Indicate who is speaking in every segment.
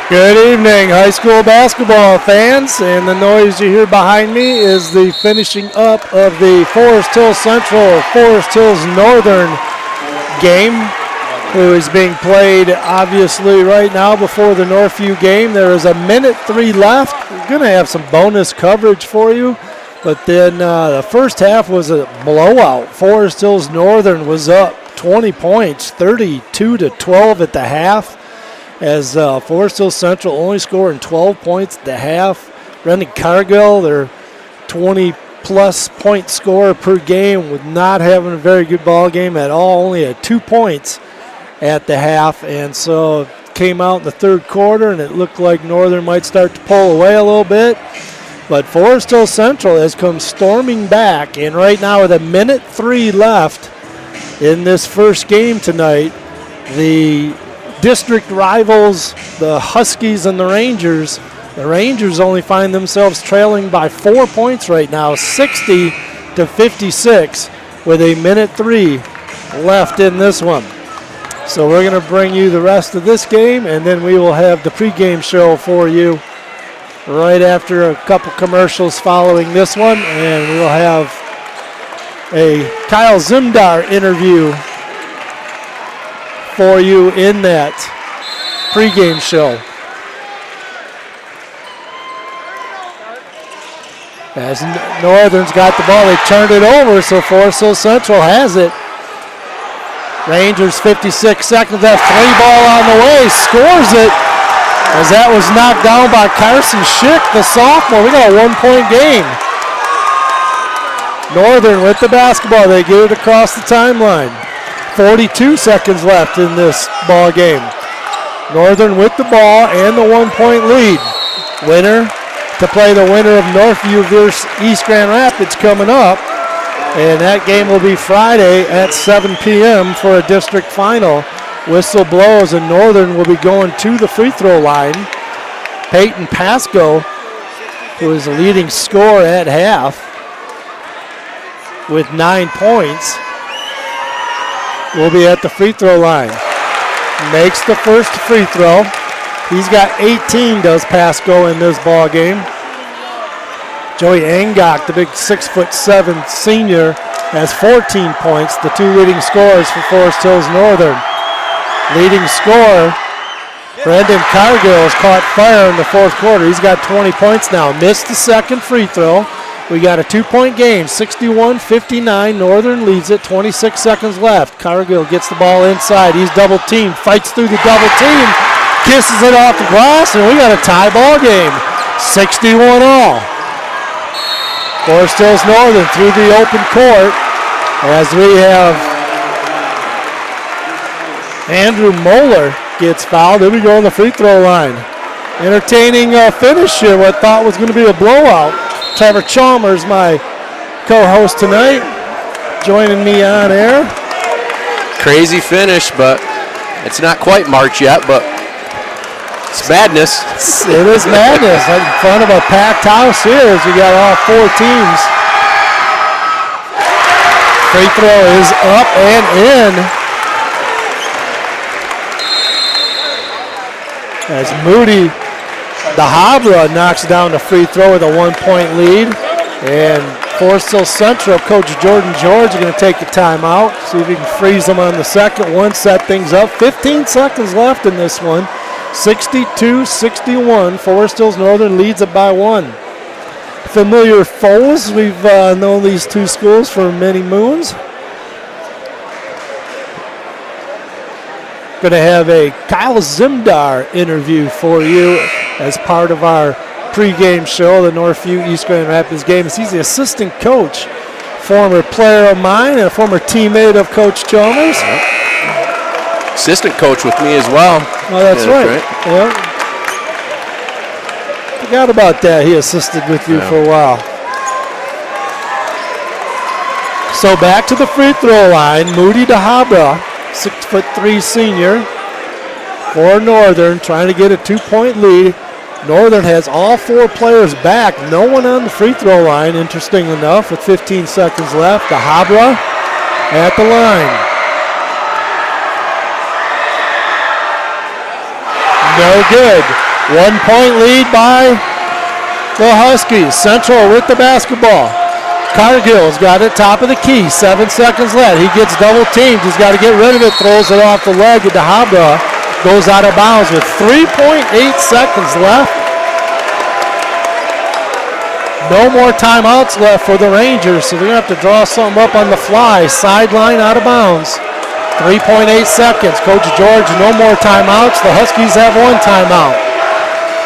Speaker 1: Good evening, high school basketball fans, and the noise you hear behind me is the finishing up of the Forest Hills Central, Forest Hills Northern game, who is being played obviously right now before the Northview game. There is 1:03 left. We're going to have some bonus coverage for you, but then the first half was a blowout. Forest Hills Northern was up 20 points, 32-12 at the half, as Forest Hills Central only scoring 12 points at the half. Brendan Cargill, their 20-plus point scorer per game, with not having a very good ball game at all, only at 2 points at the half. And so it came out in the third quarter, and it looked like Northern might start to pull away a little bit. But Forest Hills Central has come storming back, and right now with 1:03 left in this first game tonight, the district rivals, the Huskies and the Rangers only find themselves trailing by 4 points right now, 60-56, with 1:03 left in this one. So we're going to bring you the rest of this game, and then we will have the pregame show for you right after a couple commercials following this one, and we'll have a Kyle Zimar interview for you in that pregame show. As Northern's got the ball, they turned it over, so Forest Hills Central has it. Rangers 56 seconds left, 3 ball on the way, scores it, as that was knocked down by Carson Schick, the sophomore. We got a 1-point game. Northern with the basketball, they get it across the timeline. 42 seconds left in this ball game. Northern with the ball and the 1-point lead. Winner to play the winner of Northview versus East Grand Rapids coming up. And that game will be Friday at 7 p.m. for a district final. Whistle blows and Northern will be going to the free throw line. Peyton Pasco, who is the leading scorer at half with 9 points, will be at the free throw line. Makes the first free throw. He's got 18, does Pasco, in this ball game. Joey Angok, the big 6'7" senior, has 14 points, the 2 leading scorers for Forest Hills Northern. Leading scorer, Brendan Cargill, has caught fire in the fourth quarter. He's got 20 points now. Missed the second free throw. We got a 2-point game, 61-59. Northern leads it, 26 seconds left. Cargill gets the ball inside. He's double teamed, fights through the double team, kisses it off the glass, and we got a tie ball game, 61 all. Forest Hills Northern through the open court, as we have Andrew Moeller gets fouled. Here we go on the free throw line. Entertaining finish here, what thought was going to be a blowout. Trevor Chalmers, my co-host tonight, joining me on air.
Speaker 2: Crazy finish, but it's not quite March yet, but it's madness.
Speaker 1: It is madness. In front of a packed house here as we got all 4 teams. Free throw is up and in. As Moody DeHabra knocks down the free throw with a 1-point lead. And Forest Hills Central coach Jordan George is going to take a timeout, see if he can freeze them on the second one, set things up. 15 seconds left in this one. 62-61. Forest Hills Northern leads it by 1. Familiar foes. We've known these two schools for many moons. Going to have a Kyle Zimar interview for you as part of our pregame show, the Northview East Grand Rapids game. He's the assistant coach, former player of mine and a former teammate of Coach Chalmers.
Speaker 2: Assistant coach with me as well.
Speaker 1: Oh, that's right. Yeah. Forgot about that. He assisted with you for a while. So back to the free throw line. Moody DeHabra, 6'3" senior for Northern, trying to get a 2-point lead. Northern has all 4 players back. No one on the free throw line, interesting enough, with 15 seconds left. DeHabra at the line. No good. 1 point lead by the Huskies. Central with the basketball. Cargill's got it top of the key. 7 seconds left. He gets double teamed. He's got to get rid of it. Throws it off the leg into Habra. Goes out of bounds with 3.8 seconds left. No more timeouts left for the Rangers, so they're going to have to draw something up on the fly. Sideline out of bounds. 3.8 seconds. Coach George, no more timeouts. The Huskies have 1 timeout.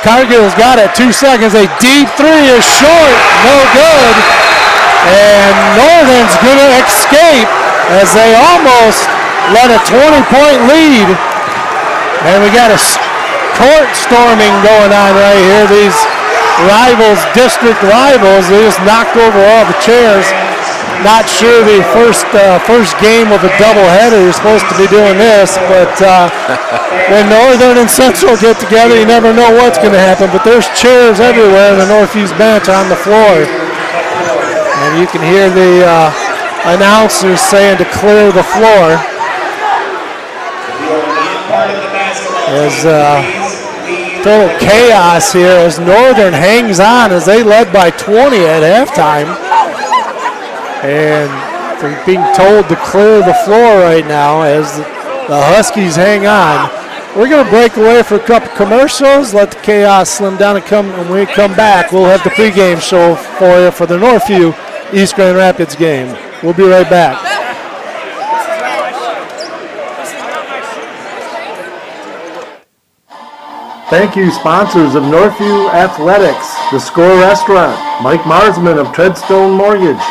Speaker 1: Cargill's got it. 2 seconds. A deep three is short. No good. And Northern's going to escape as they almost let a 20-point lead. And we got a court storming going on right here. These rivals, district rivals, they just knocked over all the chairs. Not sure the first game of a doubleheader is supposed to be doing this, but when Northern and Central get together, you never know what's going to happen. But there's chairs everywhere, and the Northview's bench on the floor. And you can hear the announcers saying to clear the floor. There's total chaos here as Northern hangs on as they led by 20 at halftime. And they're being told to clear the floor right now as the Huskies hang on. We're going to break away for a couple commercials, let the chaos slim down, and when we come back, we'll have the pregame show for you for the Northview East Grand Rapids game. We'll be right back. Thank you, sponsors of Northview Athletics, The Score Restaurant, Mike Marsman of Treadstone Mortgage,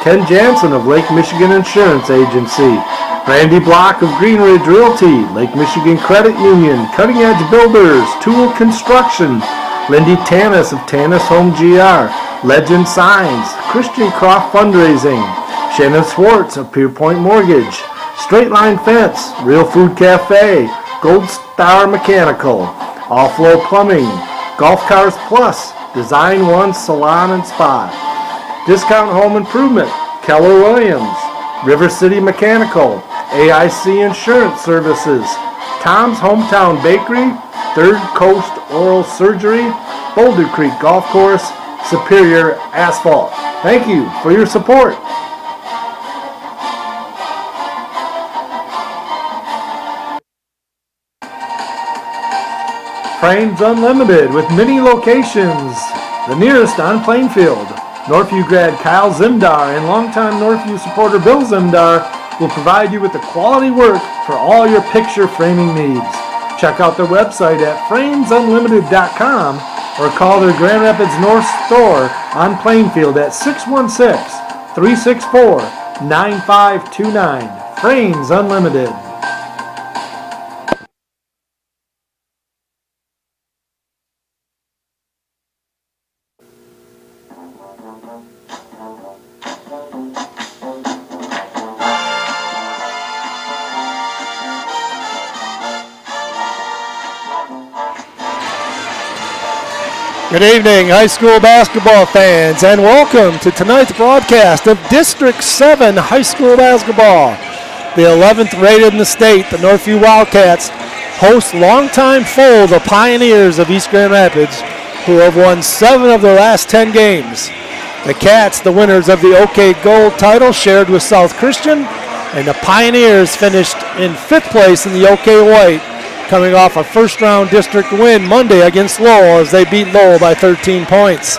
Speaker 1: Ken Jansen of Lake Michigan Insurance Agency, Randy Block of Green Ridge Realty, Lake Michigan Credit Union, Cutting Edge Builders, Tool Construction, Lindy Tanis of Tanis Home GR, Legend Signs, Christian Croft Fundraising, Shannon Swartz of Pierpoint Mortgage, Straight Line Fence, Real Food Cafe, Gold Star Mechanical, All Flow Plumbing, Golf Cars Plus, Design One Salon and Spa, Discount Home Improvement, Keller Williams, River City Mechanical, AIC Insurance Services, Tom's Hometown Bakery, Third Coast Oral Surgery, Boulder Creek Golf Course, Superior Asphalt. Thank you for your support. Frames Unlimited with many locations. The nearest on Plainfield. Northview grad Kyle Zimdar and longtime Northview supporter Bill Zimdar will provide you with the quality work for all your picture framing needs. Check out their website at framesunlimited.com or call their Grand Rapids North store on Plainfield at 616-364-9529. Frames Unlimited. Good evening, high school basketball fans, and welcome to tonight's broadcast of District 7 high school basketball. The 11th rated in the state, the Northview Wildcats host longtime foe, the Pioneers of East Grand Rapids, who have won 7 of their last 10 games. The Cats, the winners of the OK Gold title, shared with South Christian, and the Pioneers finished in 5th place in the OK White, coming off a first-round district win Monday against Lowell as they beat Lowell by 13 points.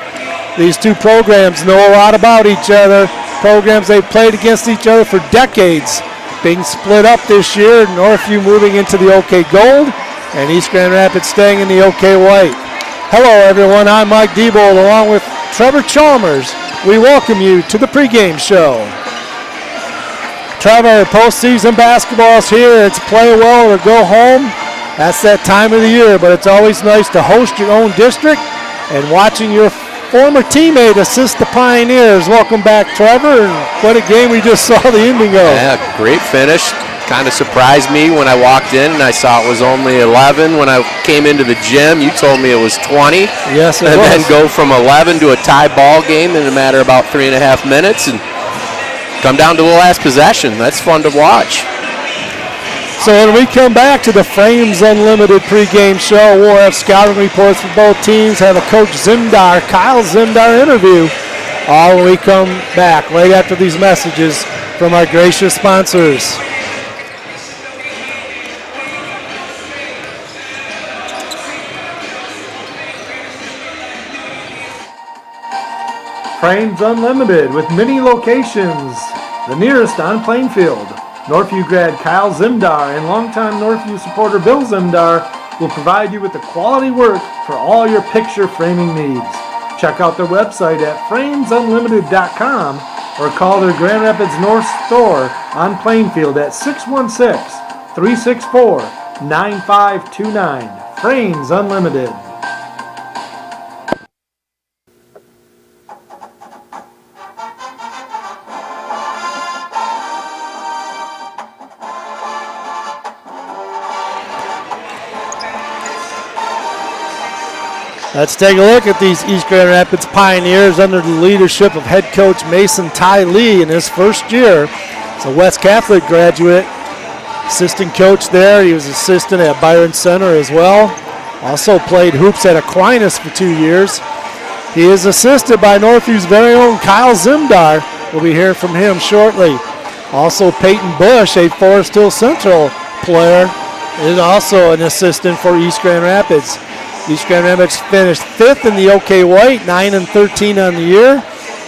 Speaker 1: These two programs know a lot about each other, programs they've played against each other for decades, being split up this year, Northview moving into the OK Gold, and East Grand Rapids staying in the OK White. Hello, everyone. I'm Mike Diebold along with Trevor Chalmers. We welcome you to the pregame show. Trevor, postseason basketball is here. It's play well or go home. That's that time of the year, but it's always nice to host your own district and watching your former teammate assist the Pioneers. Welcome back, Trevor, and what a game we just saw the ending of.
Speaker 2: Yeah, great finish. Kind of surprised me when I walked in and I saw it was only 11. When I came into the gym, you told me it was 20.
Speaker 1: Yes, it was.
Speaker 2: And then go from 11 to a tie ball game in a matter of about 3.5 minutes and come down to the last possession. That's fun to watch.
Speaker 1: So when we come back to the Frames Unlimited pregame show, we'll have scouting reports for both teams, have a Coach Zimar, Kyle Zimar interview, all when we come back right after these messages from our gracious sponsors. Frames Unlimited with many locations. The nearest on Plainfield. Northview grad Kyle Zimar and longtime Northview supporter Bill Zimar will provide you with the quality work for all your picture framing needs. Check out their website at framesunlimited.com or call their Grand Rapids North store on Plainfield at 616-364-9529. Frames Unlimited. Let's take a look at these East Grand Rapids Pioneers under the leadership of head coach Mason Ty Lee in his first year. He's a West Catholic graduate, assistant coach there. He was assistant at Byron Center as well. Also played hoops at Aquinas for 2 years. He is assisted by Northview's very own Kyle Zimar. We'll be hearing from him shortly. Also Peyton Bush, a Forest Hill Central player, is also an assistant for East Grand Rapids. East Grand Rapids finished 5th in the OK White, 9-13 on the year.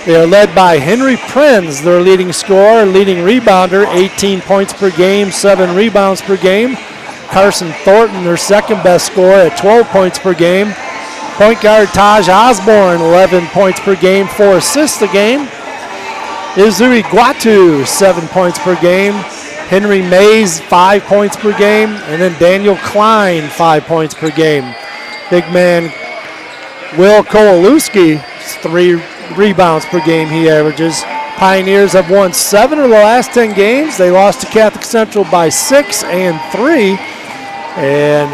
Speaker 1: They are led by Henry Prenz, their leading scorer, leading rebounder, 18 points per game, 7 rebounds per game. Carson Thornton, their second best scorer at 12 points per game. Point guard Taj Osborne, 11 points per game, 4 assists a game. Izuri Guatu, 7 points per game. Henry Mays, 5 points per game. And then Daniel Klein, 5 points per game. Big man Will Kowalewski, 3 rebounds per game he averages. Pioneers have won 7 of the last 10 games. They lost to Catholic Central by 6 and 3. And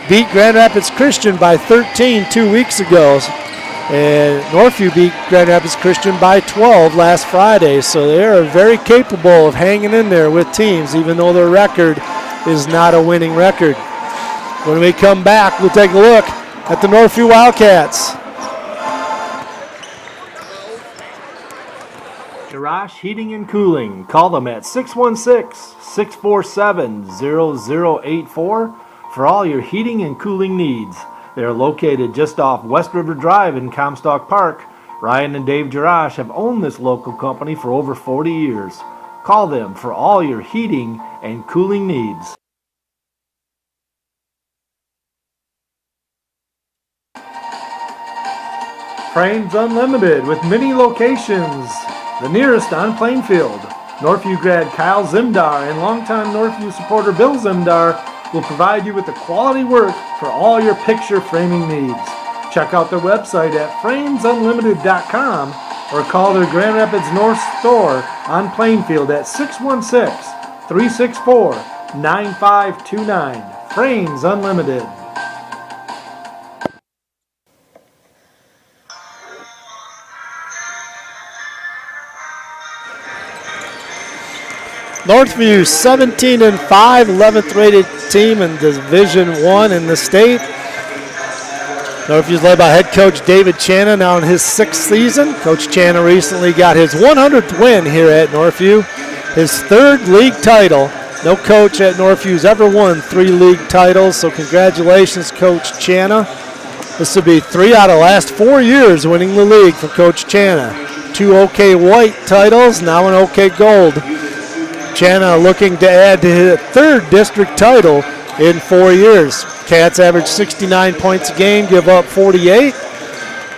Speaker 1: beat Grand Rapids Christian by 13 2 weeks ago. And Northview beat Grand Rapids Christian by 12 last Friday. So they are very capable of hanging in there with teams, even though their record is not a winning record. When we come back, we'll take a look at the Northview Wildcats. Garage Heating and Cooling. Call them at 616-647-0084 for all your heating and cooling needs. They are located just off West River Drive in Comstock Park. Ryan and Dave Jarash have owned this local company for over 40 years. Call them for all your heating and cooling needs. Frames Unlimited with many locations. The nearest on Plainfield. Northview grad Kyle Zimar and longtime Northview supporter Bill Zimar will provide you with the quality work for all your picture framing needs. Check out their website at framesunlimited.com or call their Grand Rapids North store on Plainfield at 616-364-9529. Frames Unlimited. Northview 17-5, 11th rated team in Division I in the state. Northview's led by head coach David Channa, now in his 6th season. Coach Channa recently got his 100th win here at Northview, his 3rd league title. No coach at Northview's ever won 3 league titles, so congratulations, Coach Channa. This will be 3 out of the last 4 years winning the league for Coach Channa. 2 OK White titles, now an OK Gold. Channa looking to add to his 3rd district title in 4 years. Cats average 69 points a game, give up 48.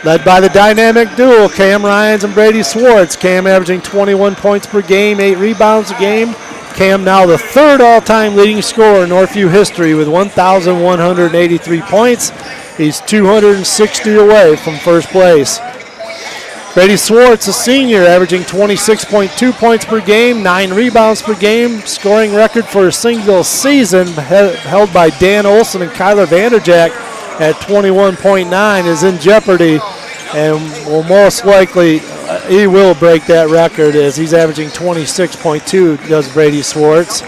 Speaker 1: Led by the dynamic duo, Cam Ryans and Brady Swartz. Cam averaging 21 points per game, 8 rebounds a game. Cam now the 3rd all-time leading scorer in Northview history with 1,183 points. He's 260 away from first place. Brady Swartz, a senior, averaging 26.2 points per game, 9 rebounds per game. Scoring record for a single season held by Dan Olson and Kyler Vanderjack at 21.9 is in jeopardy, and will most likely he will break that record as he's averaging 26.2, does Brady Swartz.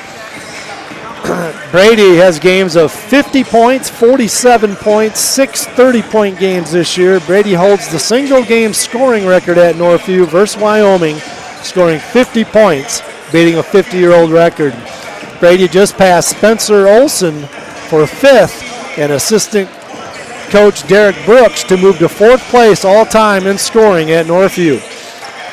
Speaker 1: Brady has games of 50 points, 47 points, 6 30-point games this year. Brady holds the single-game scoring record at Northview versus Wyoming, scoring 50 points, beating a 50-year-old record. Brady just passed Spencer Olson for 5th and assistant coach Derek Brooks to move to 4th place all-time in scoring at Northview.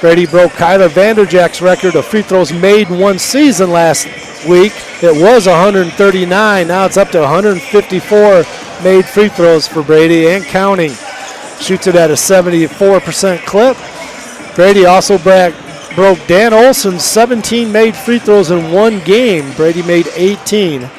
Speaker 1: Brady broke Kyler Vanderjack's record of free throws made in one season last week. It was 139. Now it's up to 154 made free throws for Brady and counting. Shoots it at a 74% clip. Brady also broke Dan Olson's 17 made free throws in one game. Brady made 18.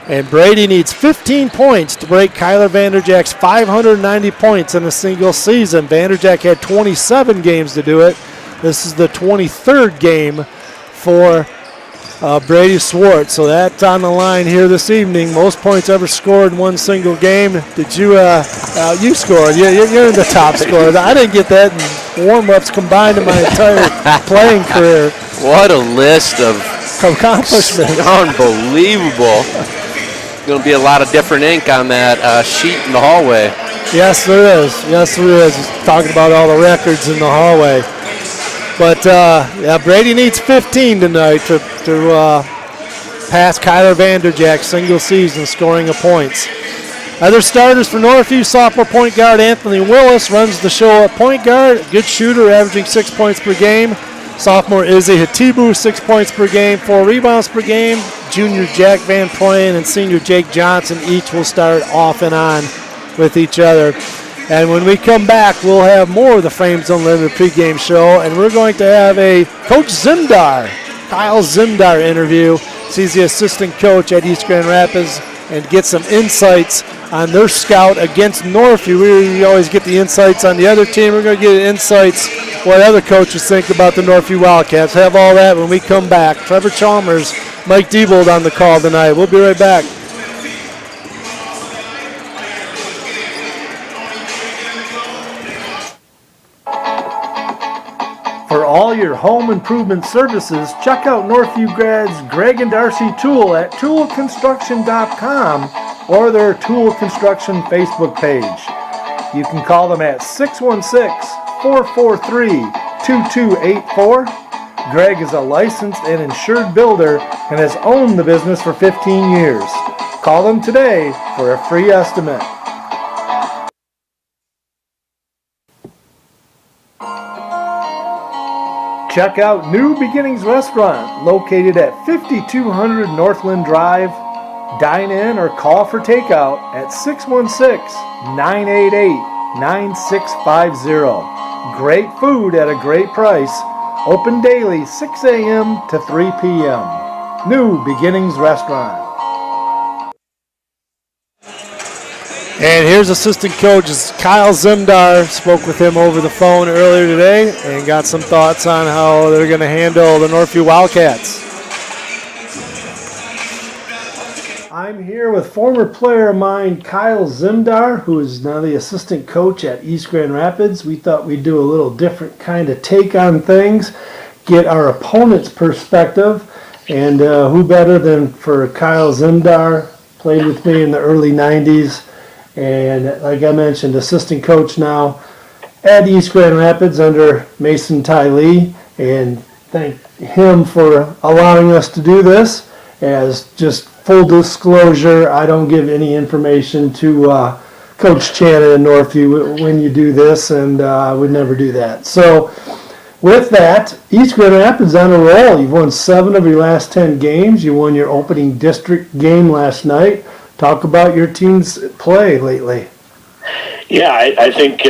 Speaker 1: And Brady needs 15 points to break Kyler Vanderjack's 590 points in a single season. Vanderjack had 27 games to do it. This is the 23rd game for Brady Swartz. So that's on the line here this evening. Most points ever scored in one single game. Did you, you scored. You're in the top scorers. I didn't get that in warm-ups combined in my entire playing career.
Speaker 2: What a list of
Speaker 1: accomplishments.
Speaker 2: Unbelievable. Going to be a lot of different ink on that sheet in the hallway.
Speaker 1: Yes, there is. Yes, there is. Talking about all the records in the hallway. But, yeah, Brady needs 15 tonight to pass Kyler Vanderjack's single season scoring of points. Other starters for Northview, sophomore point guard Anthony Willis runs the show at point guard. Good shooter, averaging 6 points per game. Sophomore Izzy Hatibu, 6 points per game, 4 rebounds per game. Junior Jack Van Proyen and senior Jake Johnson each will start off and on with each other. And when we come back, we'll have more of the Frames Unlimited pregame show, and we're going to have a Coach Zimar, Kyle Zimar interview. He's the assistant coach at East Grand Rapids, and get some insights on their scout against Northview. We always get the insights on the other team. We're going to get insights what other coaches think about the Northview Wildcats. Have all that when we come back. Trevor Chalmers, Mike Diebold on the call tonight. We'll be right back. For all your home improvement services, check out Northview grads Greg and Darcy Tool at toolconstruction.com or their Tool Construction Facebook page. You can call them at 616-443-2284. Greg is a licensed and insured builder and has owned the business for 15 years. Call them today for a free estimate. Check out New Beginnings Restaurant, located at 5200 Northland Drive. Dine in or call for takeout at 616-988-9650. Great food at a great price. Open daily 6 a.m. to 3 p.m. New Beginnings Restaurant. And here's assistant coach Kyle Zimar. Spoke with him over the phone earlier today and got some thoughts on how they're going to handle the Northview Wildcats. I'm here with former player of mine, Kyle Zimar, who is now the assistant coach at East Grand Rapids. We thought we'd do a little different kind of take on things, get our opponent's perspective, and who better than for Kyle Zimar, played with me in the early 90s. And like I mentioned, assistant coach now at East Grand Rapids under Mason Ty Lee. And thank him for allowing us to do this. As just full disclosure, I don't give any information to Coach Channon and Northview when you do this, and I would never do that. So with that, East Grand Rapids on a roll. You've won 7 of your last 10 games. You won your opening district game last night. Talk about your team's play lately.
Speaker 3: Yeah, I think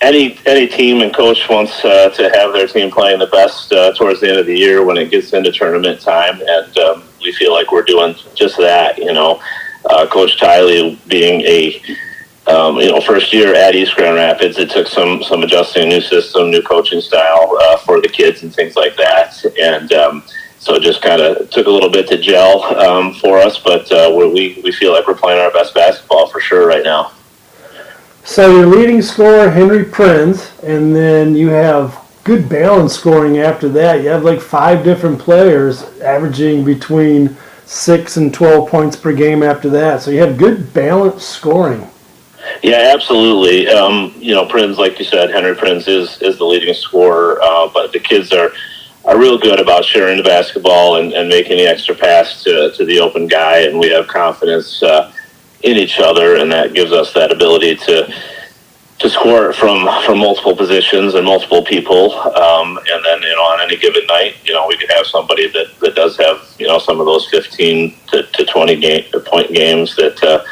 Speaker 3: any team and coach wants to have their team playing the best towards the end of the year when it gets into tournament time, and we feel like we're doing just that. Coach Tiley being a first year at East Grand Rapids, it took some adjusting, new system, new coaching style for the kids and things like that, and so it just kind of took a little bit to gel for us, but we feel like we're playing our best basketball for sure right now.
Speaker 1: So your leading scorer, Henry Prinz, and then you have good balance scoring after that. You have like 5 different players averaging between 6 and 12 points per game after that. So you have good balanced scoring.
Speaker 3: Yeah, absolutely. Prince, like you said, Henry Prince is the leading scorer, but the kids are real good about sharing the basketball and making the extra pass to the open guy, and we have confidence in each other, and that gives us that ability to score from multiple positions and multiple people, and then on any given night, we could have somebody that does have some of those 15 to 20 point games that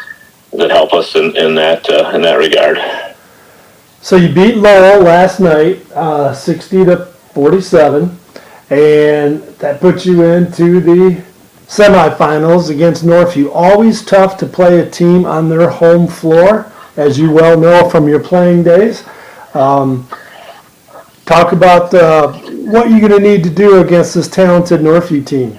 Speaker 3: help us in that regard.
Speaker 1: So you beat Lowell last night, 60-47, and that puts you into the semifinals against Northview. Always tough to play a team on their home floor, as you well know from your playing days. Talk about what you're going to need to do against this talented Northview team.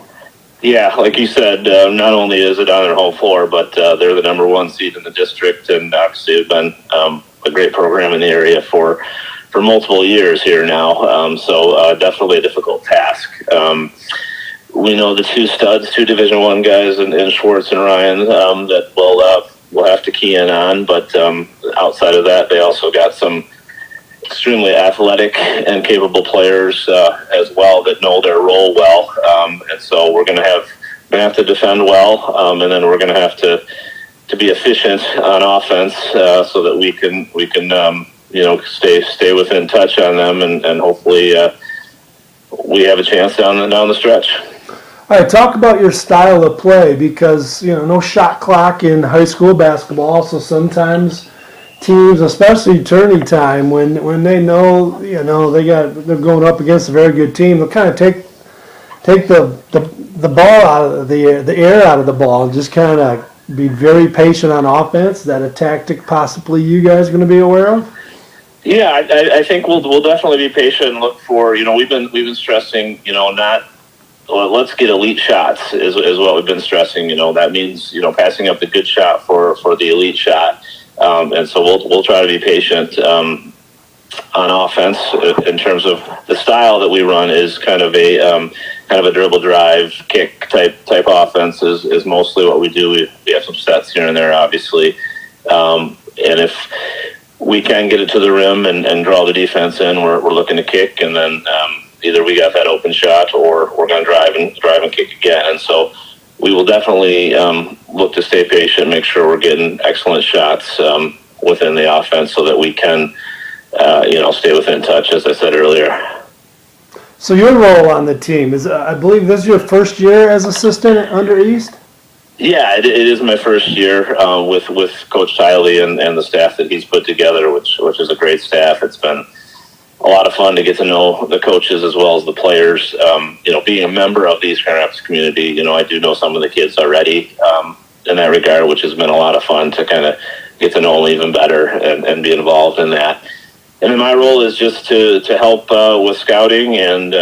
Speaker 3: Yeah, like you said, not only is it on their home floor, but they're the number 1 seed in the district, and obviously have been a great program in the area for multiple years here now. So definitely a difficult task. We know the 2 studs, 2 Division I guys, in Schwartz and Ryan, that we'll have to key in on. But outside of that, they also got some extremely athletic and capable players as well that know their role well, and so we're going to have to defend well, and then we're going to have to be efficient on offense so that we can stay within touch on them, and hopefully we have a chance down the stretch.
Speaker 1: All right, talk about your style of play, because no shot clock in high school basketball, so sometimes teams, especially tourney time, when they know they're going up against a very good team, they'll kind of take the ball out of the air out of the ball and just kind of be very patient on offense. That a tactic possibly you guys are going to be aware of?
Speaker 3: Yeah, I think we'll definitely be patient and look for we've been stressing let's get elite shots is what we've been stressing. That means passing up the good shot for the elite shot. And so we'll try to be patient on offense in terms of the style that we run is kind of a dribble drive kick type offense is mostly what we do. We have some sets here and there, obviously, and if we can get it to the rim and draw the defense in, we're looking to kick, and then either we got that open shot or we're going to drive and kick again. And so we will definitely look to stay patient, make sure we're getting excellent shots within the offense so that we can, stay within touch, as I said earlier.
Speaker 1: So your role on the team is, I believe this is your first year as assistant under East?
Speaker 3: Yeah, it is my first year with Coach Tiley and the staff that he's put together, which is a great staff. It's been a lot of fun to get to know the coaches as well as the players. Being a member of the East Grand Rapids community, I do know some of the kids already in that regard, which has been a lot of fun to kind of get to know them even better and be involved in that. And then my role is just to help with scouting and,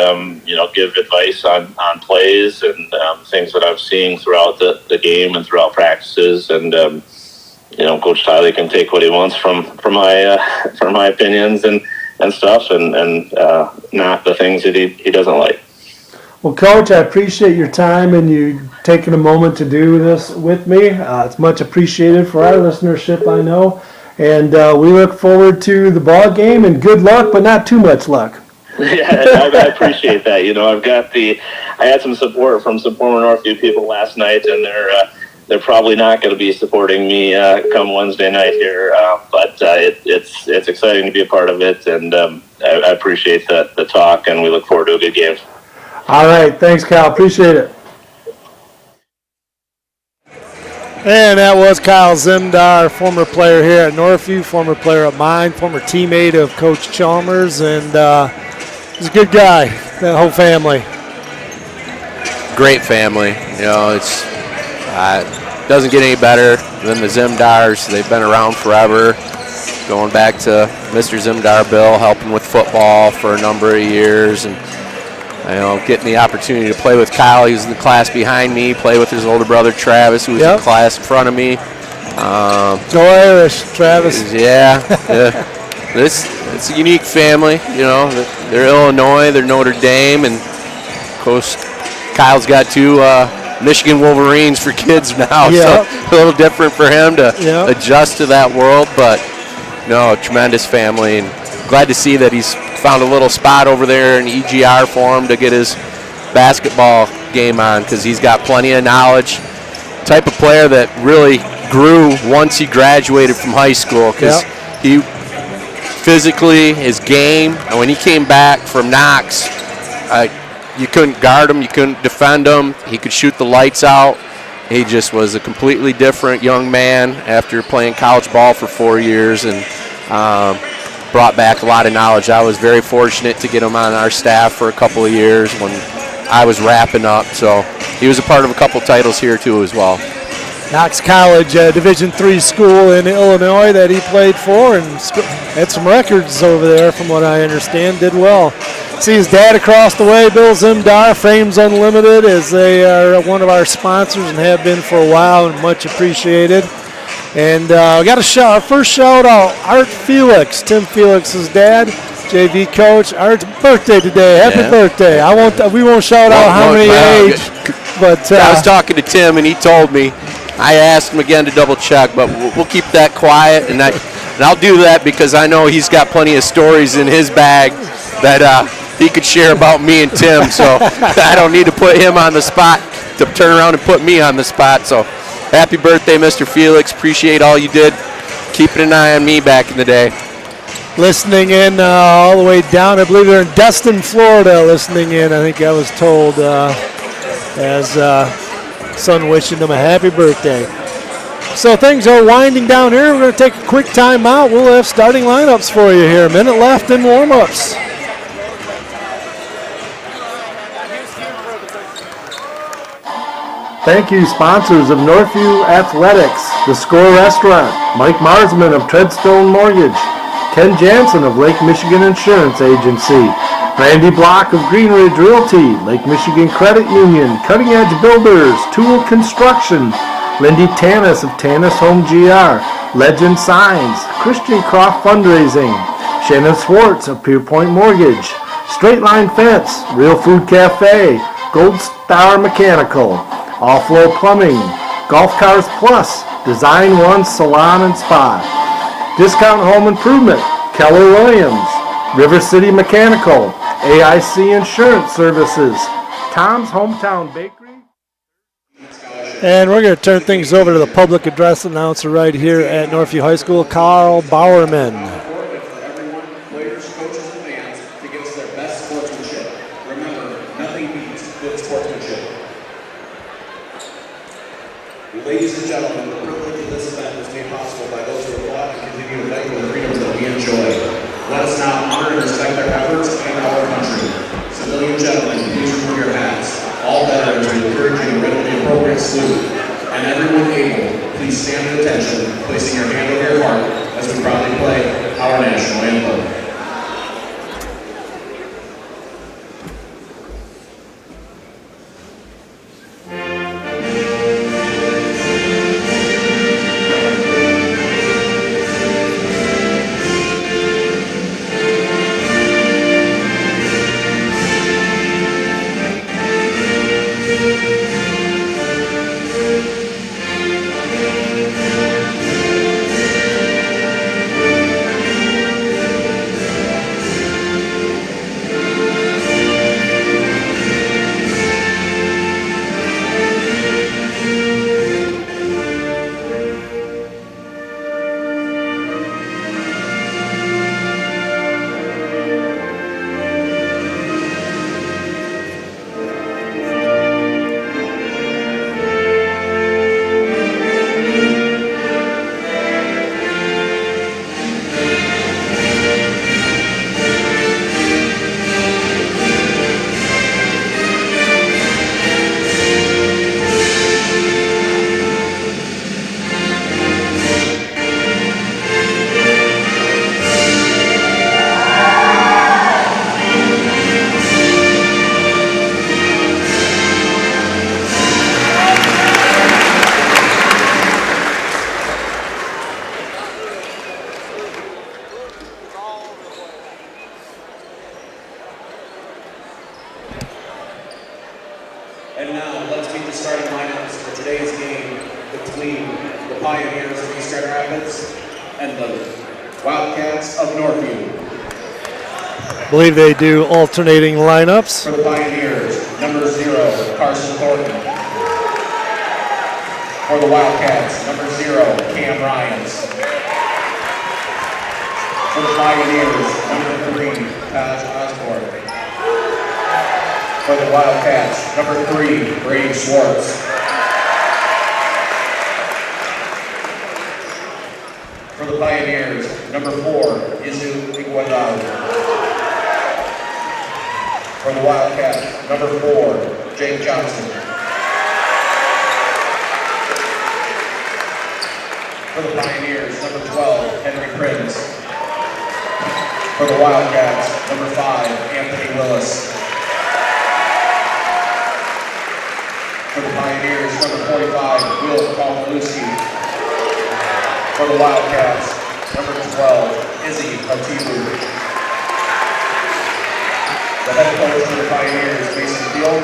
Speaker 3: give advice on plays and things that I'm seeing throughout the game and throughout practices. And, Coach Tiley can take what he wants from my opinions and stuff and not the things that he doesn't like.
Speaker 1: Well, Coach, I appreciate your time and you taking a moment to do this with me. It's much appreciated for our listenership, I know. And we look forward to the ball game, and good luck, but not too much luck.
Speaker 3: Yeah, I appreciate that. I had some support from some former Northview people last night, and they're probably not going to be supporting me come Wednesday night here. But it's exciting to be a part of it, and I appreciate the talk, and we look forward to a good game.
Speaker 1: All right, thanks, Kyle. Appreciate it. And that was Kyle Zimar, former player here at Northview, former player of mine, former teammate of Coach Chalmers, and he's a good guy, that whole family.
Speaker 2: Great family. It's doesn't get any better than the Zimdars. They've been around forever, going back to Mr. Zimdar Bill, helping with football for a number of years, and getting the opportunity to play with Kyle. He was in the class behind me, play with his older brother Travis, who was in class in front of me.
Speaker 1: Go Irish, Travis.
Speaker 2: Yeah. It's a unique family. They're Illinois, they're Notre Dame, and of course Kyle's got two Michigan Wolverines for kids now,
Speaker 1: Yep.
Speaker 2: so a little different for him to
Speaker 1: Yep.
Speaker 2: adjust to that world. But no, tremendous family, and glad to see that he's found a little spot over there in EGR for him to get his basketball game on, because he's got plenty of knowledge. Type of player that really grew once he graduated from high school, because he physically, his game, and when he came back from Knox, you couldn't guard him, you couldn't defend him. He could shoot the lights out. He just was a completely different young man after playing college ball for 4 years, and brought back a lot of knowledge. I was very fortunate to get him on our staff for a couple of years when I was wrapping up, so he was a part of a couple titles here too as well.
Speaker 1: Knox College, a Division III school in Illinois that he played for, and had some records over there from what I understand, did well. See his dad across the way, Bill Zimar, Frames Unlimited, as they are one of our sponsors and have been for a while, and much appreciated. And we got our first shout out, Art Felix, Tim Felix's dad, JV coach. Art's birthday today. Happy birthday! We won't shout out how many age, but
Speaker 2: I was talking to Tim and he told me. I asked him again to double check, but we'll keep that quiet, and I'll do that because I know he's got plenty of stories in his bag that he could share about me and Tim. So I don't need to put him on the spot to turn around and put me on the spot. So happy birthday, Mr. Felix. Appreciate all you did, keeping an eye on me back in the day.
Speaker 1: Listening in all the way down, I believe they're in Destin, Florida, listening in. I think I was told as son wishing him a happy birthday. So things are winding down here. We're going to take a quick time out. We'll have starting lineups for you here. A minute left in warm-ups. Thank you, sponsors of Northview Athletics, The Score Restaurant, Mike Marsman of Treadstone Mortgage, Ken Jansen of Lake Michigan Insurance Agency, Randy Block of Green Ridge Realty, Lake Michigan Credit Union, Cutting Edge Builders, Tool Construction, Lindy Tanis of Tanis Home GR, Legend Signs, Christian Croft Fundraising, Shannon Swartz of Pierpoint Mortgage, Straight Line Fence, Real Food Cafe, Gold Star Mechanical, All Flow Plumbing, Golf Cars Plus, Design One Salon and Spa, Discount Home Improvement, Keller Williams, River City Mechanical, AIC Insurance Services, Tom's Hometown Bakery. And we're going to turn things over to the public address announcer right here at Northview High School, Carl Bowerman.
Speaker 4: Players, coaches, and fans to give us their best sportsmanship. Remember, nothing beats good sportsmanship. Ladies and gentlemen, the privilege of this event was made possible by those who have fought and continue to fight for the freedoms that we enjoy. Let us now honor and respect their efforts and our country. Civilian gentlemen, please remove your hats. All veterans, we encourage you to render the appropriate salute. And everyone able, please stand at attention, placing your hand over your heart as we proudly play our national anthem. And now, let's meet the starting lineups for today's game between the Pioneers of East Grand Rapids and the Wildcats of Northview.
Speaker 1: I believe they do alternating lineups.
Speaker 4: For the Pioneers, number 0, Carson Thornton. For the Wildcats, number 0, Cam Ryans. For the Pioneers, number 3, Taj Osborne. For the Wildcats, number 3, Brady Schwartz. For the Pioneers, number 4, Izu Iguodala. For the Wildcats, number 4, Jake Johnson. For the Pioneers, number 12, Henry Prince. For the Wildcats, number 5, Anthony Willis. For the Pioneers, number 45, Will Palmaluski. For the Wildcats, number 12, Izzy Atibu. The head coach for the Pioneers, Mason Field,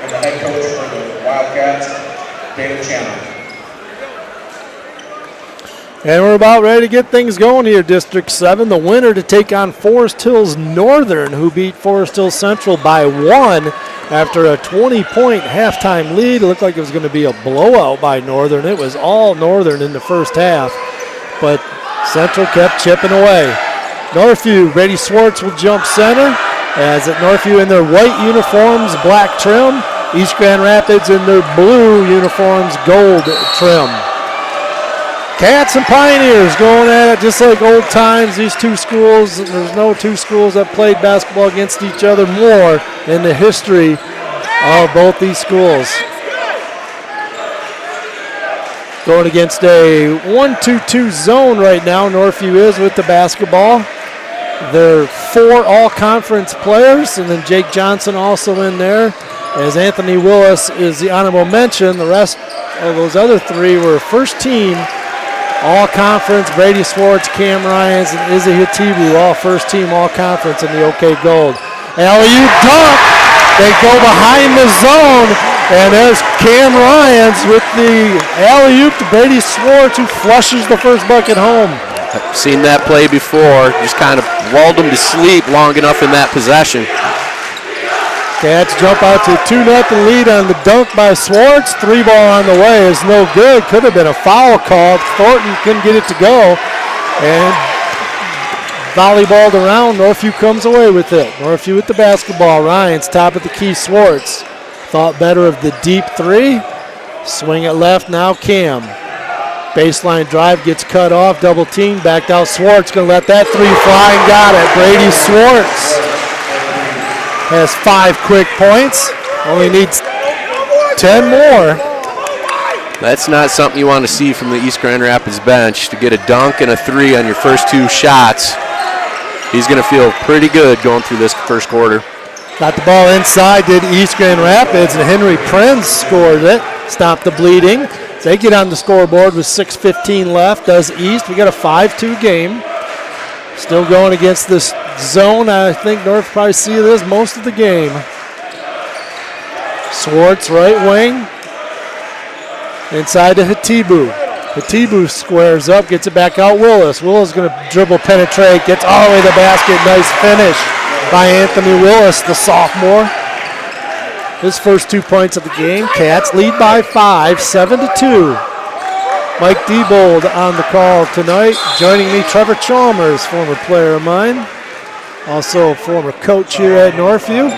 Speaker 4: and the head coach for the Wildcats, David Chandler.
Speaker 1: And we're about ready to get things going here, District 7. The winner to take on Forest Hills Northern, who beat Forest Hills Central by 1 after a 20-point halftime lead. It looked like it was going to be a blowout by Northern. It was all Northern in the first half, but Central kept chipping away. Northview, Brady Schwartz will jump center, as at Northview in their white uniforms, black trim. East Grand Rapids in their blue uniforms, gold trim. Cats and Pioneers going at it just like old times. These two schools, there's no two schools that played basketball against each other more in the history of both these schools. Going against a 1-2-2 zone right now, Northview is with the basketball. They're 4 all-conference players, and then Jake Johnson also in there. As Anthony Willis is the honorable mention, the rest of those other 3 were first team all-conference. Brady Schwartz, Cam Ryans, and Izzy Hatibu, all first team all-conference in the OK Gold. Alley-oop dunk. They go behind the zone, and there's Cam Ryans with the alley-oop to Brady Schwartz, who flushes the first bucket home.
Speaker 2: I've seen that play before. Just kind of lulled them to sleep long enough in that possession.
Speaker 1: Cats jump out to 2-0 lead on the dunk by Schwartz. 3 ball on the way is no good. Could have been a foul called. Thornton couldn't get it to go. And volleyballed around. Northview comes away with it. Northview with the basketball. Ryans top of the key. Schwartz thought better of the deep 3. Swing it left now. Cam. Baseline drive gets cut off. Double team. Backed out. Schwartz going to let that 3 fly and got it. Brady Schwartz has 5 quick points, only needs 10 more.
Speaker 2: That's not something you want to see from the East Grand Rapids bench, to get a dunk and a 3 on your first 2 shots. He's going to feel pretty good going through this first quarter.
Speaker 1: Got the ball inside, did East Grand Rapids, and Henry Prince scored it, stopped the bleeding. So they get on the scoreboard with 6:15 left, does East. We got a 5-2 game. Still going against this zone. I think North probably see this most of the game. Schwartz, right wing. Inside to Hatibu. Hatibu squares up, gets it back out. Willis. Willis going to dribble, penetrate, gets all the way to the basket. Nice finish by Anthony Willis, the sophomore. His first 2 points of the game. Cats lead by 5, 7-2. Mike Diebold on the call tonight. Joining me, Trevor Chalmers, former player of mine. Also a former coach here at Northview.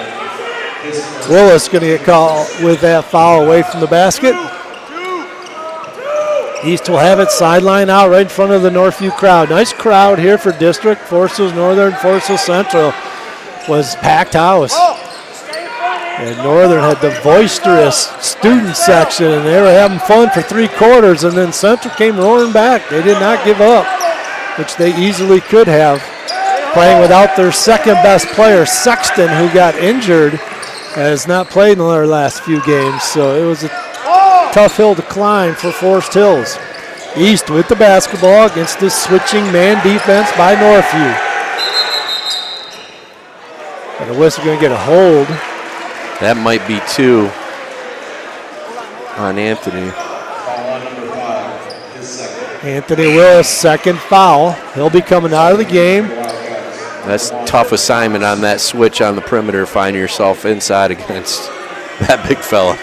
Speaker 1: Willis going to get caught with that foul away from the basket. East will have it sideline out right in front of the Northview crowd. Nice crowd here for District. Forest Hills Northern, Forest Hills Central was packed house. And Northern had the boisterous student section, and they were having fun for 3 quarters, and then Central came roaring back. They did not give up, which they easily could have. Playing without their second best player, Sexton, who got injured, has not played in their last few games. So it was a tough hill to climb for Forest Hills. East with the basketball against the switching man defense by Northview. And the whistle going to get a hold.
Speaker 2: That might be 2. on Anthony.
Speaker 4: Foul on number 5, his second.
Speaker 1: Anthony Willis, second foul. He'll be coming out of the game.
Speaker 2: That's a tough assignment on that switch on the perimeter, finding yourself inside against that big fella.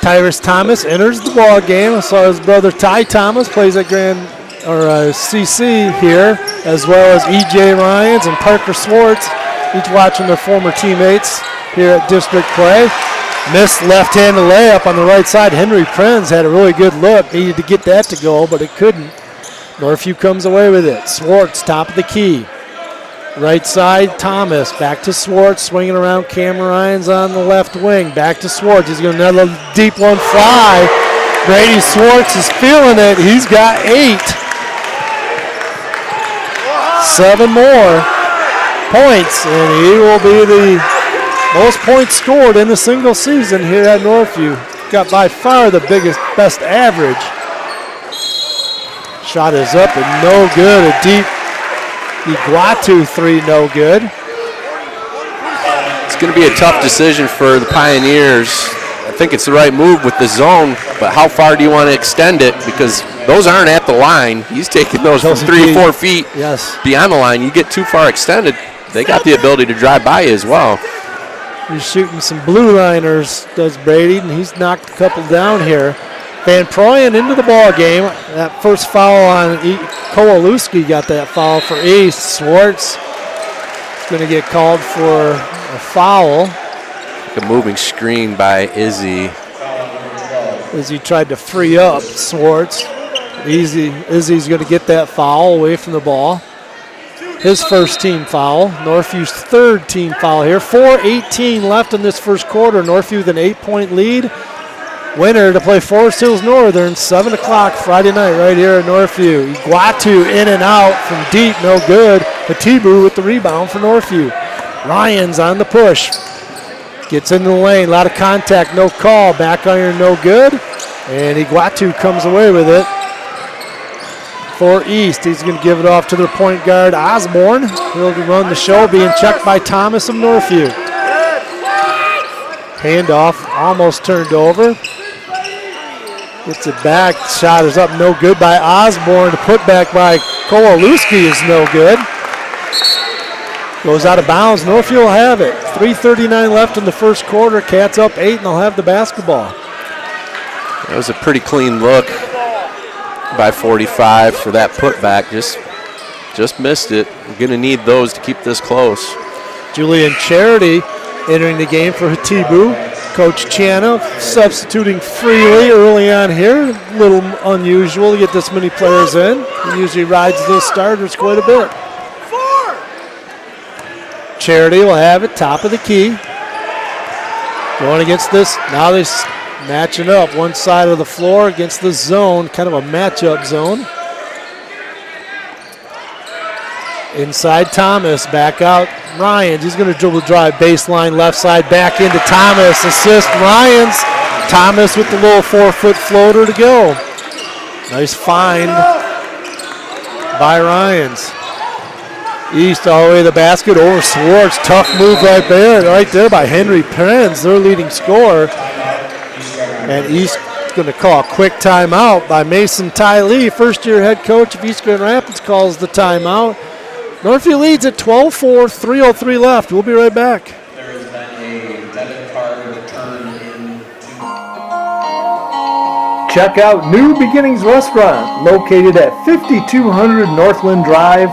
Speaker 1: Tyrus Thomas enters the ball game. I saw his brother Ty Thomas plays at CC here, as well as E.J. Ryans and Parker Swartz, each watching their former teammates here at district play. Missed left-handed layup on the right side. Henry Prenz had a really good look. Needed to get that to go, but it couldn't. Northview comes away with it. Swartz, top of the key. Right side, Thomas. Back to Swartz, swinging around. Cam Ryans on the left wing. Back to Swartz. He's going to another deep one fly. Brady Swartz is feeling it. He's got 8. 7 more points, and he will be the most points scored in a single season here at Northview. Got by far the best average. Shot is up and no good. A deep Iguatu 3, no good.
Speaker 2: It's going to be a tough decision for the Pioneers. I think it's the right move with the zone, but how far do you want to extend it? Because those aren't at the line. He's taking those from 3 or 4 feet beyond the line. You get too far extended, they got the ability to drive by you as well.
Speaker 1: He's shooting some blue liners, does Brady, and he's knocked a couple down here. Van Proyen into the ball game. That first foul on Kowalewski got that foul for East. Swartz is going to get called for a foul.
Speaker 2: A moving screen by Izzy.
Speaker 1: Izzy tried to free up Swartz. Izzy's going to get that foul away from the ball. His first team foul. Northview's third team foul here. 4:18 left in this first quarter. Northview with an 8-point lead. Winner to play Forest Hills Northern, 7 o'clock Friday night right here at Northview. Iguatu in and out from deep, no good. Atibu with the rebound for Northview. Ryans on the push. Gets into the lane, a lot of contact, no call. Back iron, no good. And Iguatu comes away with it for East. He's going to give it off to their point guard, Osborne. He'll run the show, being checked by Thomas of Northview. Handoff almost turned over. Gets it back. Shot is up, no good by Osborne. The putback by Kowalewski is no good. Goes out of bounds. Northview will have it. 3:39 left in the first quarter. Cats up 8, and they'll have the basketball.
Speaker 2: That was a pretty clean look by 45 for that putback. Just missed it. We're going to need those to keep this close.
Speaker 1: Julian Charity entering the game for Hatibu. Coach Chana substituting freely early on here. A little unusual to get this many players in. He usually rides those starters quite a bit. Charity will have it, top of the key. Going against this, now they're matching up one side of the floor against the zone, kind of a matchup zone. Inside Thomas, back out Ryans. He's going to dribble drive baseline left side, back into Thomas. Assist Ryans. Thomas with the little 4-foot floater to go. Nice find by Ryans. East all the way to the basket over Swartz. Tough move right there by Henry Prenz, their leading scorer. And East going to call a quick timeout by Mason Ty-Lee, first-year head coach of East Grand Rapids, calls the timeout. Northview leads at 12-4, 3:03 left. We'll be right back.
Speaker 4: There has been a debit card returned in.
Speaker 1: Check out New Beginnings Restaurant, located at 5200 Northland Drive.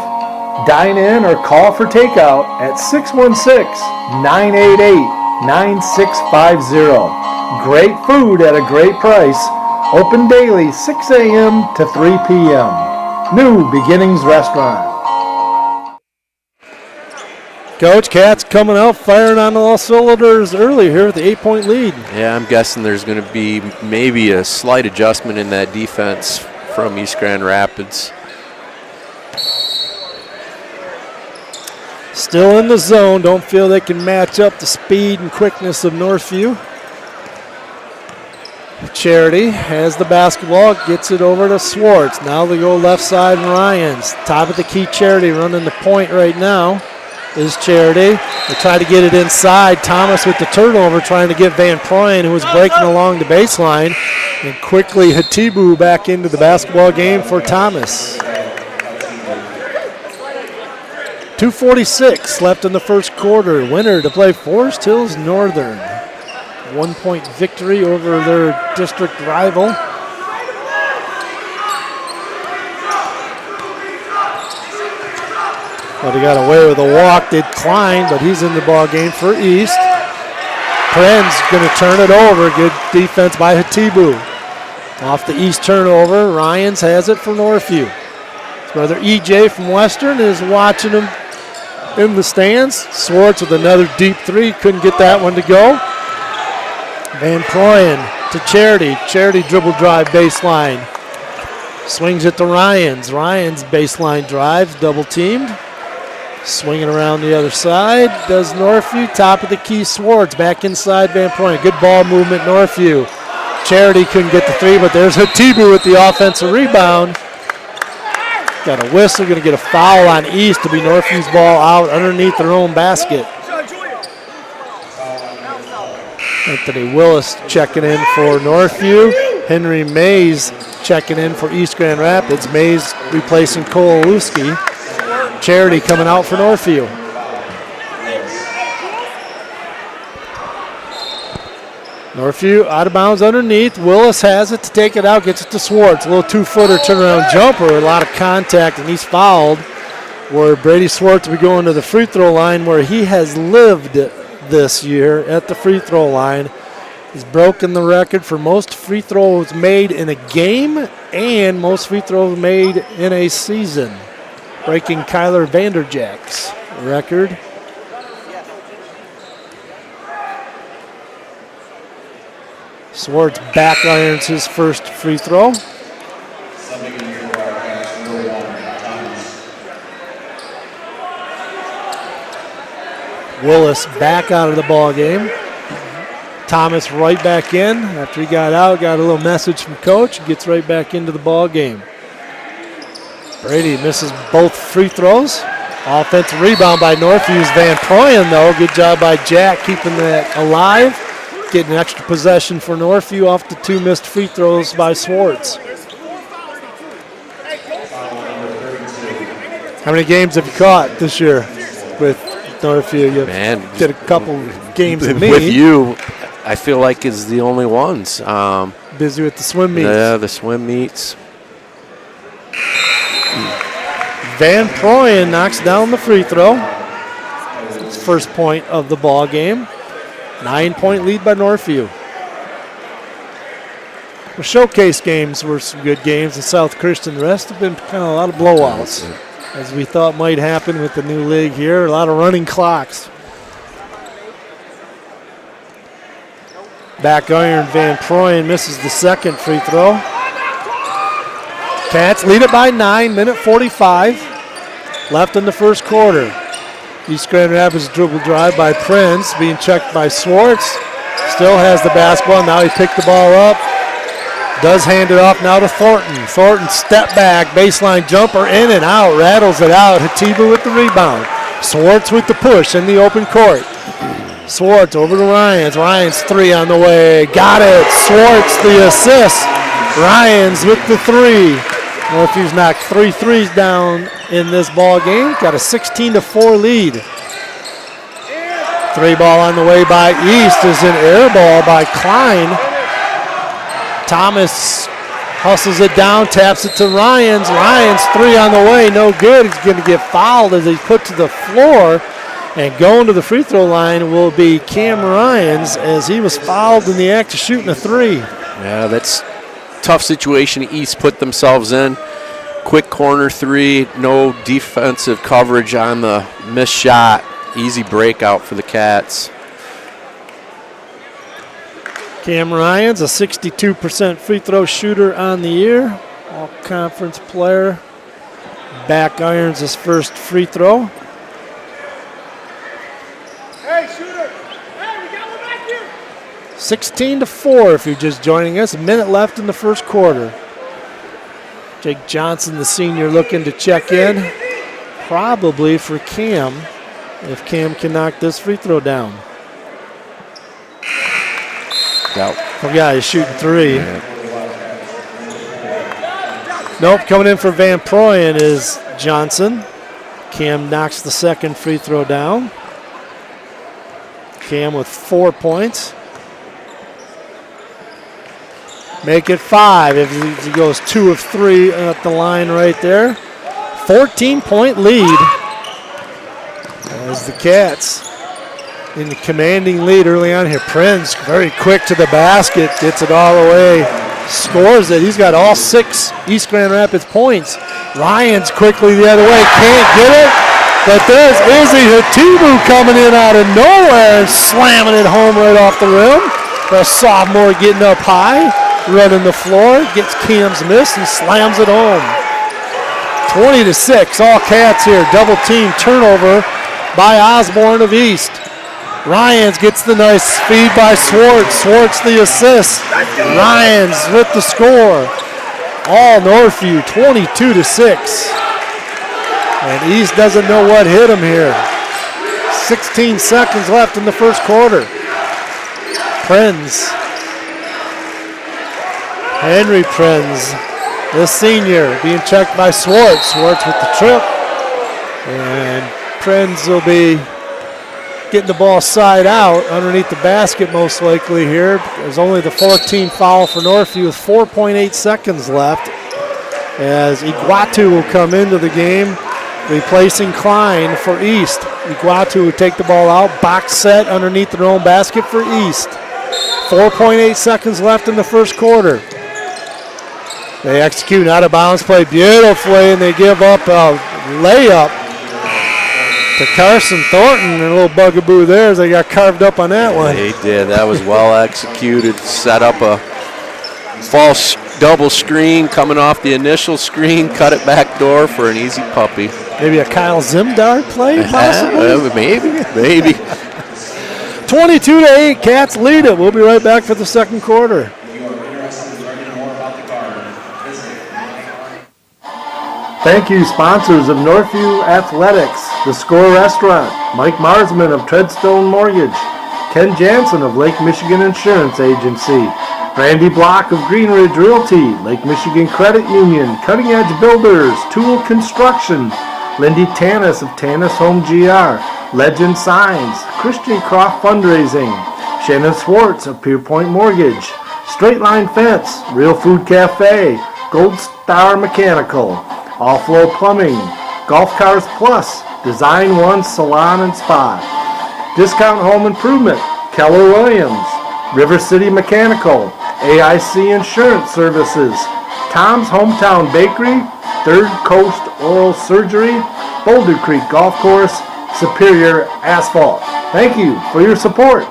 Speaker 1: Dine in or call for takeout at 616-988-9650. Great food at a great price. Open daily 6 a.m. to 3 p.m. New Beginnings Restaurant. Coach, Cats coming out firing on all cylinders early here with the 8-point lead.
Speaker 2: Yeah, I'm guessing there's going to be maybe a slight adjustment in that defense from East Grand Rapids.
Speaker 1: Still in the zone. Don't feel they can match up the speed and quickness of Northview. Charity has the basketball, gets it over to Swartz. Now they go left side, Ryans. Top of the key, Charity running the point right now. is Charity. They try to get it inside. Thomas with the turnover, trying to get Van Proyen, who was breaking along the baseline. And quickly Hatibu back into the basketball game for Thomas. 2:46 left in the first quarter. Winner to play Forest Hills Northern. 1-point victory over their district rival. But he got away with a walk. Did Klein, but he's in the ball game for East. Pren's going to turn it over. Good defense by Hatibu. Off the East turnover, Ryans has it for Northview. His brother EJ from Western is watching him in the stands. Swartz with another deep three. Couldn't get that one to go. Van Proyen to Charity. Charity dribble drive baseline. Swings it to Ryans. Ryans baseline drives, double teamed. Swinging around the other side. Does Northview. Top of the key, Swartz. Back inside Van Proyen. Good ball movement, Northview. Charity couldn't get the three, but there's Hatibu with the offensive rebound. Got a whistle. Going to get a foul on East to be Northview's ball out underneath their own basket. Anthony Willis checking in for Northview. Henry Mays checking in for East Grand Rapids. Mays replacing Cole Aluski. Charity coming out for Northview. Northview out of bounds underneath. Willis has it to take it out. Gets it to Swartz. A little two-footer turnaround jumper. A lot of contact, and he's fouled. Where Brady Swartz will be going to the free throw line where he has lived this year at the free throw line. He's broken the record for most free throws made in a game and most free throws made in a season, breaking Kyler Vanderjack's record. Swartz back irons his first free throw. Willis back out of the ball game. Thomas right back in. After he got out, got a little message from coach. Gets right back into the ball game. Brady misses both free throws. Offensive rebound by Northview's Van Proyen, though. Good job by Jack keeping that alive. Getting an extra possession for Northview off the two missed free throws by Swartz. How many games have you caught this year with Northview? You did a couple games with me.
Speaker 2: With you, I feel like is the only ones.
Speaker 1: Busy with the swim meets.
Speaker 2: Yeah, the swim meets.
Speaker 1: Van Proyen knocks down the free throw. It's first point of the ball game. 9-point lead by Northview. The showcase games were some good games in South Christian. The rest have been kind of a lot of blowouts, as we thought might happen with the new league here. A lot of running clocks. Back iron, Van Proyen misses the second free throw. Cats lead it by 9, minute 45 left in the first quarter. East Grand Rapids dribble drive by Prince, being checked by Swartz. Still has the basketball. Now he picked the ball up. Does hand it off now to Thornton. Thornton step back, baseline jumper, in and out, rattles it out. Hatibu with the rebound. Swartz with the push in the open court. Swartz over to Ryans. Ryans three on the way. Got it. Swartz the assist. Ryans with the three. Northview's knocked 3 threes down in this ball game. Got a 16-4 lead. Three ball on the way by East is an air ball by Klein. Thomas hustles it down, taps it to Ryans. Ryans three on the way, no good. He's going to get fouled as he's put to the floor. And going to the free throw line will be Cam Ryans as he was fouled in the act of shooting a three.
Speaker 2: Yeah, that's tough situation East put themselves in. Quick corner three, no defensive coverage on the missed shot. Easy breakout for the Cats.
Speaker 1: Cam Ryans, a 62% free throw shooter on the year. All-conference player. Back irons his first free throw.
Speaker 5: Hey, shooter. Hey, we got one back here.
Speaker 1: 16-4 if you're just joining us. A minute left in the first quarter. Jake Johnson, the senior, looking to check in. Probably for Cam if Cam can knock this free throw down. Forgot he's shooting 3.
Speaker 2: Yeah.
Speaker 1: Nope, coming in for Van Proyen is Johnson. Cam knocks the second free throw down. Cam with 4 points. Make it 5 if he goes 2 of 3 at the line right there. 14-point lead as the Cats in the commanding lead early on here. Prinz very quick to the basket, gets it all the way, scores it. He's got all 6 East Grand Rapids points. Ryans quickly the other way, can't get it, but there's Izzy Hatibu coming in out of nowhere and slamming it home right off the rim. The sophomore getting up high, running the floor, gets Cam's miss and slams it home. 20-6, all Cats here. Double team turnover by Osborne of East. Ryans gets the nice feed by Swartz. Swartz the assist. Ryans with the score. All Northview, 22-6. And East doesn't know what hit him here. 16 seconds left in the first quarter. Prinz. Henry Prinz, the senior, being checked by Swartz. Swartz with the trip. And Prinz will be getting the ball side out underneath the basket most likely here. There's only the 14th foul for Northview with 4.8 seconds left as Iguatu will come into the game replacing Klein for East. Iguatu will take the ball out, box set underneath their own basket for East. 4.8 seconds left in the first quarter. They execute out of bounds play beautifully and they give up a layup to Carson Thornton. And a little bugaboo there as they got carved up on that one.
Speaker 2: They did. That was well executed. Set up a false double screen coming off the initial screen. Cut it back door for an easy puppy.
Speaker 1: Maybe a Kyle Zimdar play, possibly?
Speaker 2: Maybe.
Speaker 1: 22-8, Cats lead it. We'll be right back for the second quarter. Thank you, sponsors of Northview Athletics, The Score Restaurant, Mike Marsman of Treadstone Mortgage, Ken Jansen of Lake Michigan Insurance Agency, Randy Block of Green Ridge Realty, Lake Michigan Credit Union, Cutting Edge Builders, Tool Construction, Lindy Tanis of Tanis Home GR, Legend Signs, Christian Croft Fundraising, Shannon Swartz of Pierpoint Mortgage, Straight Line Fence, Real Food Cafe, Gold Star Mechanical, All Flow Plumbing, Golf Cars Plus, Design One Salon and Spa, Discount Home Improvement, Keller Williams, River City Mechanical, AIC Insurance Services, Tom's Hometown Bakery, Third Coast Oral Surgery, Boulder Creek Golf Course, Superior Asphalt. Thank you for your support.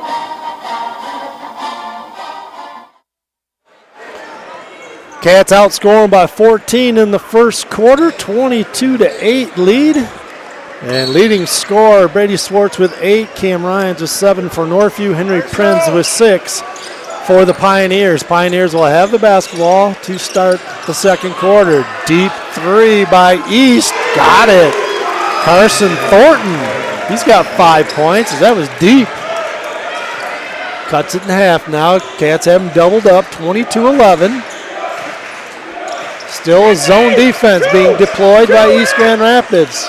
Speaker 1: Cats outscoring by 14 in the first quarter, 22-8 lead. And leading scorer, Brady Swartz with 8, Cam Ryans with 7 for Northview, Henry Prinz with 6 for the Pioneers. Pioneers will have the basketball to start the second quarter. Deep 3 by East, got it. Carson Thornton, he's got 5 points, that was deep. Cuts it in half now, Cats have him doubled up, 22-11. Still a zone defense being deployed by East Grand Rapids.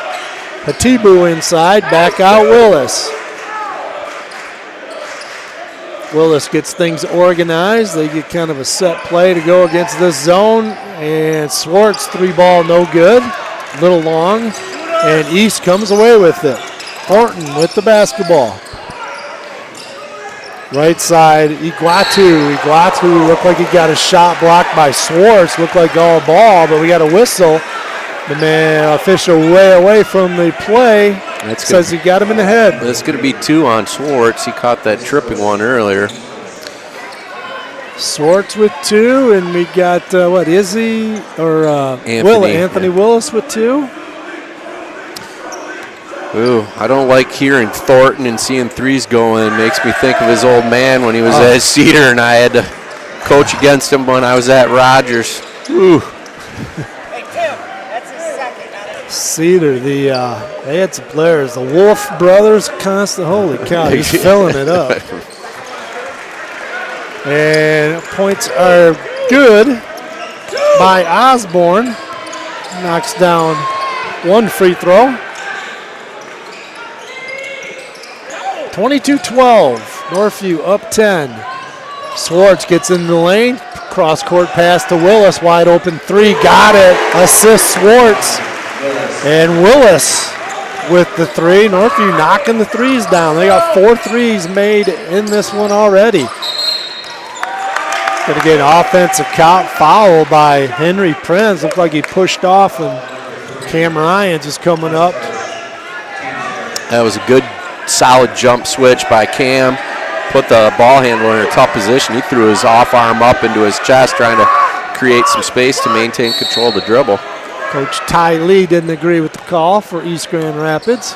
Speaker 1: Hatibu inside, back out Willis. Willis gets things organized. They get kind of a set play to go against this zone. And Swartz, 3-ball, no good. A little long. And East comes away with it. Thornton with the basketball. Right side, Iguatu. Iguatu looked like he got a shot blocked by Swartz. Looked like all ball, but we got a whistle. The man official way away from the play. Says he got him in the head.
Speaker 2: That's going to be 2 on Swartz. He caught that tripping one earlier.
Speaker 1: Swartz with 2, and we got, Izzy or Anthony Willis with 2.
Speaker 2: Ooh, I don't like hearing Thornton and seeing threes go in. Makes me think of his old man when he was at Cedar, and I had to coach against him when I was at Rogers. Ooh.
Speaker 1: Cedar, they had some players. The Wolf brothers, constant. Holy cow, he's filling it up. And points are good by Osborne. Knocks down one free throw. 22-12. Northview up 10. Swartz gets in the lane. Cross-court pass to Willis. Wide open three. Got it. Assist Swartz. And Willis with the three. Northview knocking the threes down. They got 4 threes made in this one already. Going to get an offensive foul by Henry Prinz. Looked like he pushed off, and Cam Ryans is coming up.
Speaker 2: That was a good, solid jump switch by Cam. Put the ball handler in a tough position. He threw his off arm up into his chest, trying to create some space to maintain control of the dribble.
Speaker 1: Coach Ty Lee didn't agree with the call for East Grand Rapids.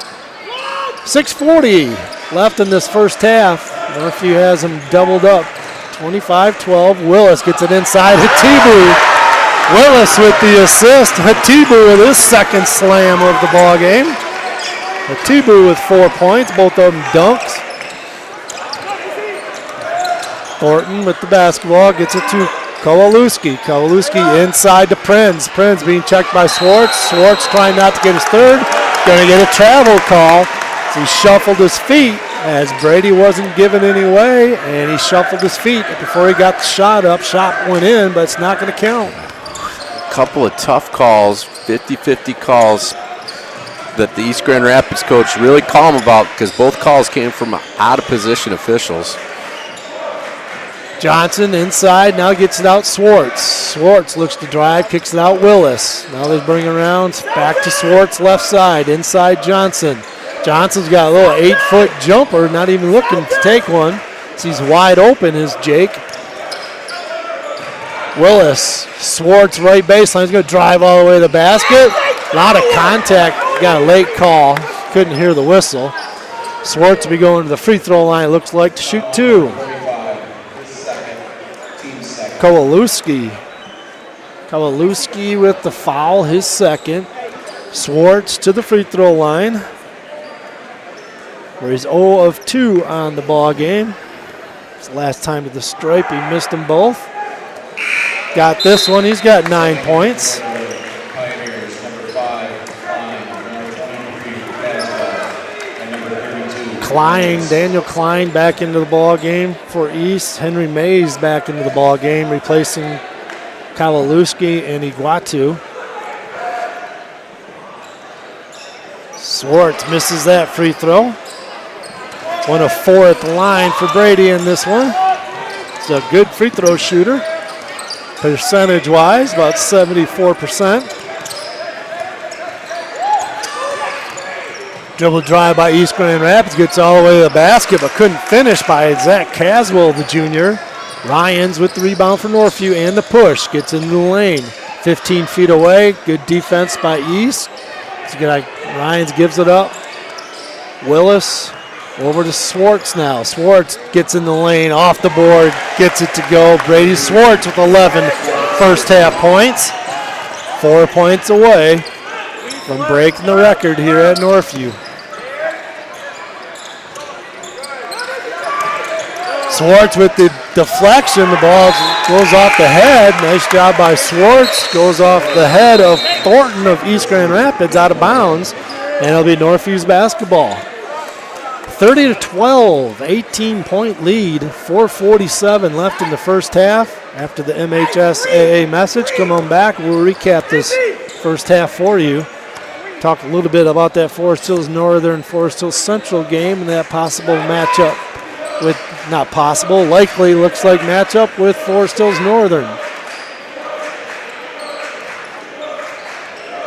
Speaker 1: 6:40 left in this first half. Northview has them doubled up. 25-12. Willis gets it inside. Hatibu. Willis with the assist. Hatibu with his second slam of the ball game. Hatibu with 4 points. Both of them dunks. Thornton with the basketball gets it to Kowalewski. Kowalewski inside to Prinz. Prinz being checked by Swartz. Swartz trying not to get his third. Going to get a travel call. So he shuffled his feet as Brady wasn't giving any way, and he shuffled his feet before he got the shot up. Shot went in, but it's not going to count.
Speaker 2: A couple of tough calls, 50-50 calls that the East Grand Rapids coach really calm about, because both calls came from out-of-position officials.
Speaker 1: Johnson inside, now gets it out Swartz. Swartz looks to drive, kicks it out Willis. Now they bring it around, back to Swartz left side, inside Johnson. Johnson's got a little 8-foot jumper, not even looking to take one. So he's wide open is Jake. Willis, Swartz right baseline, he's going to drive all the way to the basket. A lot of contact, got a late call, couldn't hear the whistle. Swartz will be going to the free throw line, it looks like, to shoot 2. Kowalewski with the foul, his second. Swartz to the free throw line, where he's 0 of 2 on the ball game. It's the last time at the stripe, he missed them both. Got this one, he's got 9 points. Daniel Klein back into the ball game for East. Henry Mays back into the ball game, replacing Kowalewski and Iguatu. Swartz misses that free throw. 1 of 4 at the line for Brady in this one. He's a good free throw shooter. Percentage-wise, about 74%. Dribble drive by East Grand Rapids, gets all the way to the basket, but couldn't finish by Zach Caswell, the junior. Ryans with the rebound for Northview and the push. Gets into the lane. 15 feet away. Good defense by East. Ryans gives it up. Willis over to Swartz now. Swartz gets in the lane, off the board, gets it to go. Brady Swartz with 11 first half points. 4 points away from breaking the record here at Northview. Swartz with the deflection. The ball goes off the head. Nice job by Swartz. Goes off the head of Thornton of East Grand Rapids, out of bounds. And it'll be Northview's basketball. 30-12, 18-point lead. 4:47 left in the first half. After the MHSAA message, come on back. We'll recap this first half for you. Talk a little bit about that Forest Hills Northern, Forest Hills Central game and that possible matchup with, not possible, likely looks like matchup with Forest Hills Northern.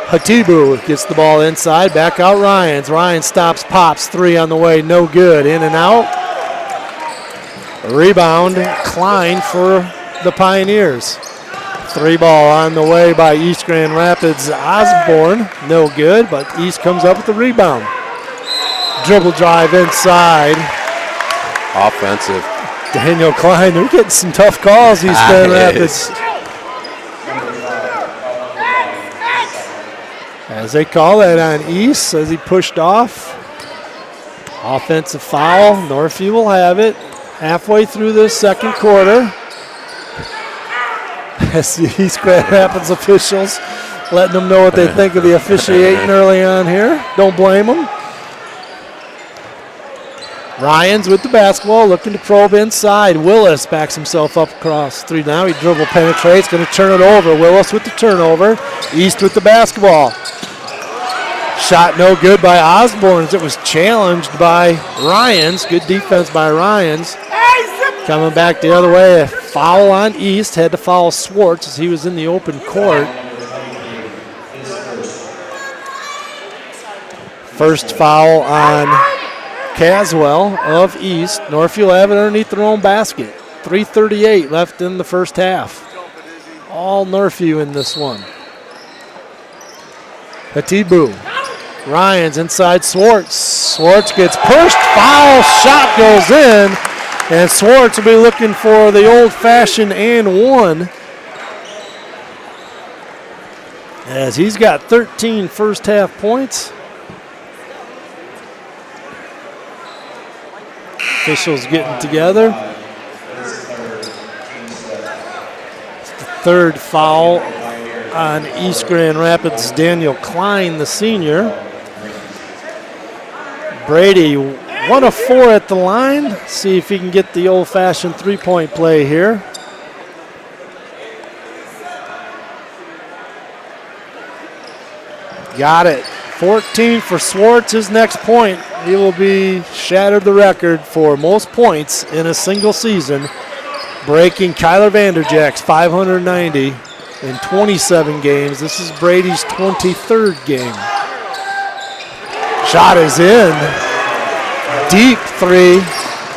Speaker 1: Hatibu gets the ball inside, back out Ryans. Ryans stops, pops, 3 on the way, no good. In and out. Rebound, Klein for the Pioneers. 3 ball on the way by East Grand Rapids. Osborne, no good, but East comes up with the rebound. Dribble drive inside.
Speaker 2: Offensive.
Speaker 1: Daniel Klein, they're getting some tough calls, East Grand Rapids. As they call that on East as he pushed off. Offensive foul. Northview will have it halfway through the second quarter. As the East Grand Rapids officials letting them know what they think of the officiating early on here. Don't blame them. Ryans with the basketball, looking to probe inside. Willis backs himself up across three now. He dribble penetrates, going to turn it over. Willis with the turnover. East with the basketball. Shot no good by Osborne. It was challenged by Ryans. Good defense by Ryans. Coming back the other way, a foul on East. Had to foul Swartz as he was in the open court. First foul on Caswell of East. Northview have it underneath their own basket. 3:38 left in the first half. All Northview in this one. Hatibu. Ryans inside Swartz. Swartz gets pushed. Foul shot goes in. And Swartz will be looking for the old-fashioned and one. As he's got 13 first half points. Officials getting together. It's the third foul on East Grand Rapids' Daniel Klein, the senior. Brady, 1 of 4 at the line. See if he can get the old-fashioned three-point play here. Got it. 14 for Swartz, his next point. He will be shattered the record for most points in a single season, breaking Kyler Vanderjack's 590 in 27 games. This is Brady's 23rd game. Shot is in. Deep three.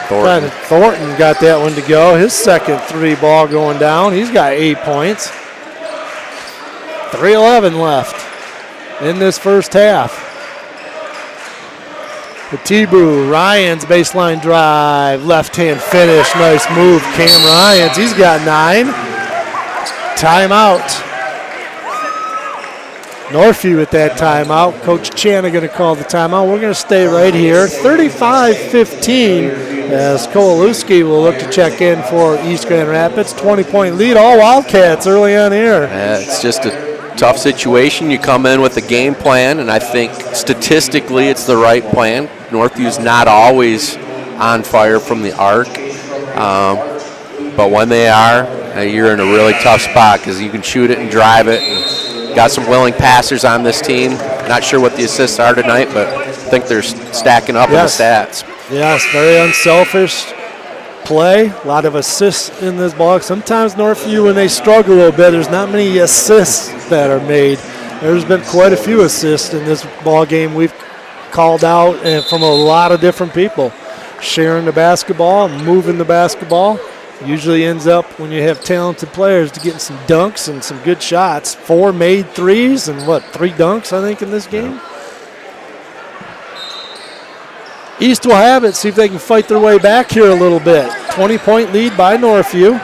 Speaker 1: Thornton got that one to go. His second three ball going down. He's got 8 points. 3:11 left in this first half. Hatibu, Ryans baseline drive, left-hand finish, nice move, Cam Ryans, he's got 9. Timeout. Northview at that timeout. Coach Chana going to call the timeout. We're going to stay right here. 35-15 as Kowalewski will look to check in for East Grand Rapids. 20-point lead, all Wildcats early on here.
Speaker 2: It's just a tough situation. You come in with a game plan, and I think statistically it's the right plan. Northview's not always on fire from the arc, but when they are, you're in a really tough spot because you can shoot it and drive it. And got some willing passers on this team. Not sure what the assists are tonight, but I think they're stacking up in the stats.
Speaker 1: Yes, very unselfish play. A lot of assists in this ball. Sometimes Northview, when they struggle a little bit, there's not many assists that are made. There's been quite a few assists in this ball game we've called out and from a lot of different people. Sharing the basketball, moving the basketball. Usually ends up when you have talented players to getting some dunks and some good shots. 4 made threes and 3 dunks, I think, in this game. East will have it. See if they can fight their way back here a little bit. 20-point lead by Northview.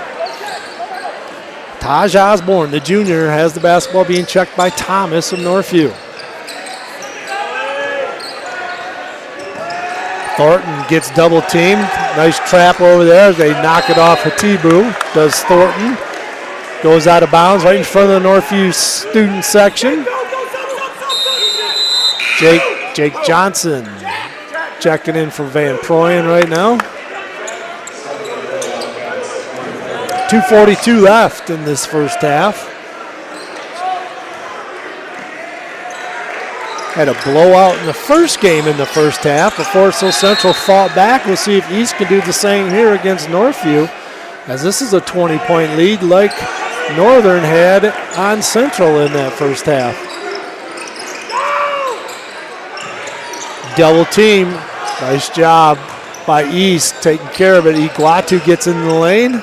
Speaker 1: Taj Osborne, the junior, has the basketball being checked by Thomas of Northview. Thornton gets double teamed. Nice trap over there as they knock it off Hatibu. Does Thornton. Goes out of bounds right in front of the Northview student section. Jake Johnson checking in for Van Proyen right now. 2:42 left in this first half. Had a blowout in the first game in the first half before So Central fought back. We'll see if East can do the same here against Northview, as this is a 20-point lead like Northern had on Central in that first half. Double team. Nice job by East taking care of it. Iguatu gets in the lane.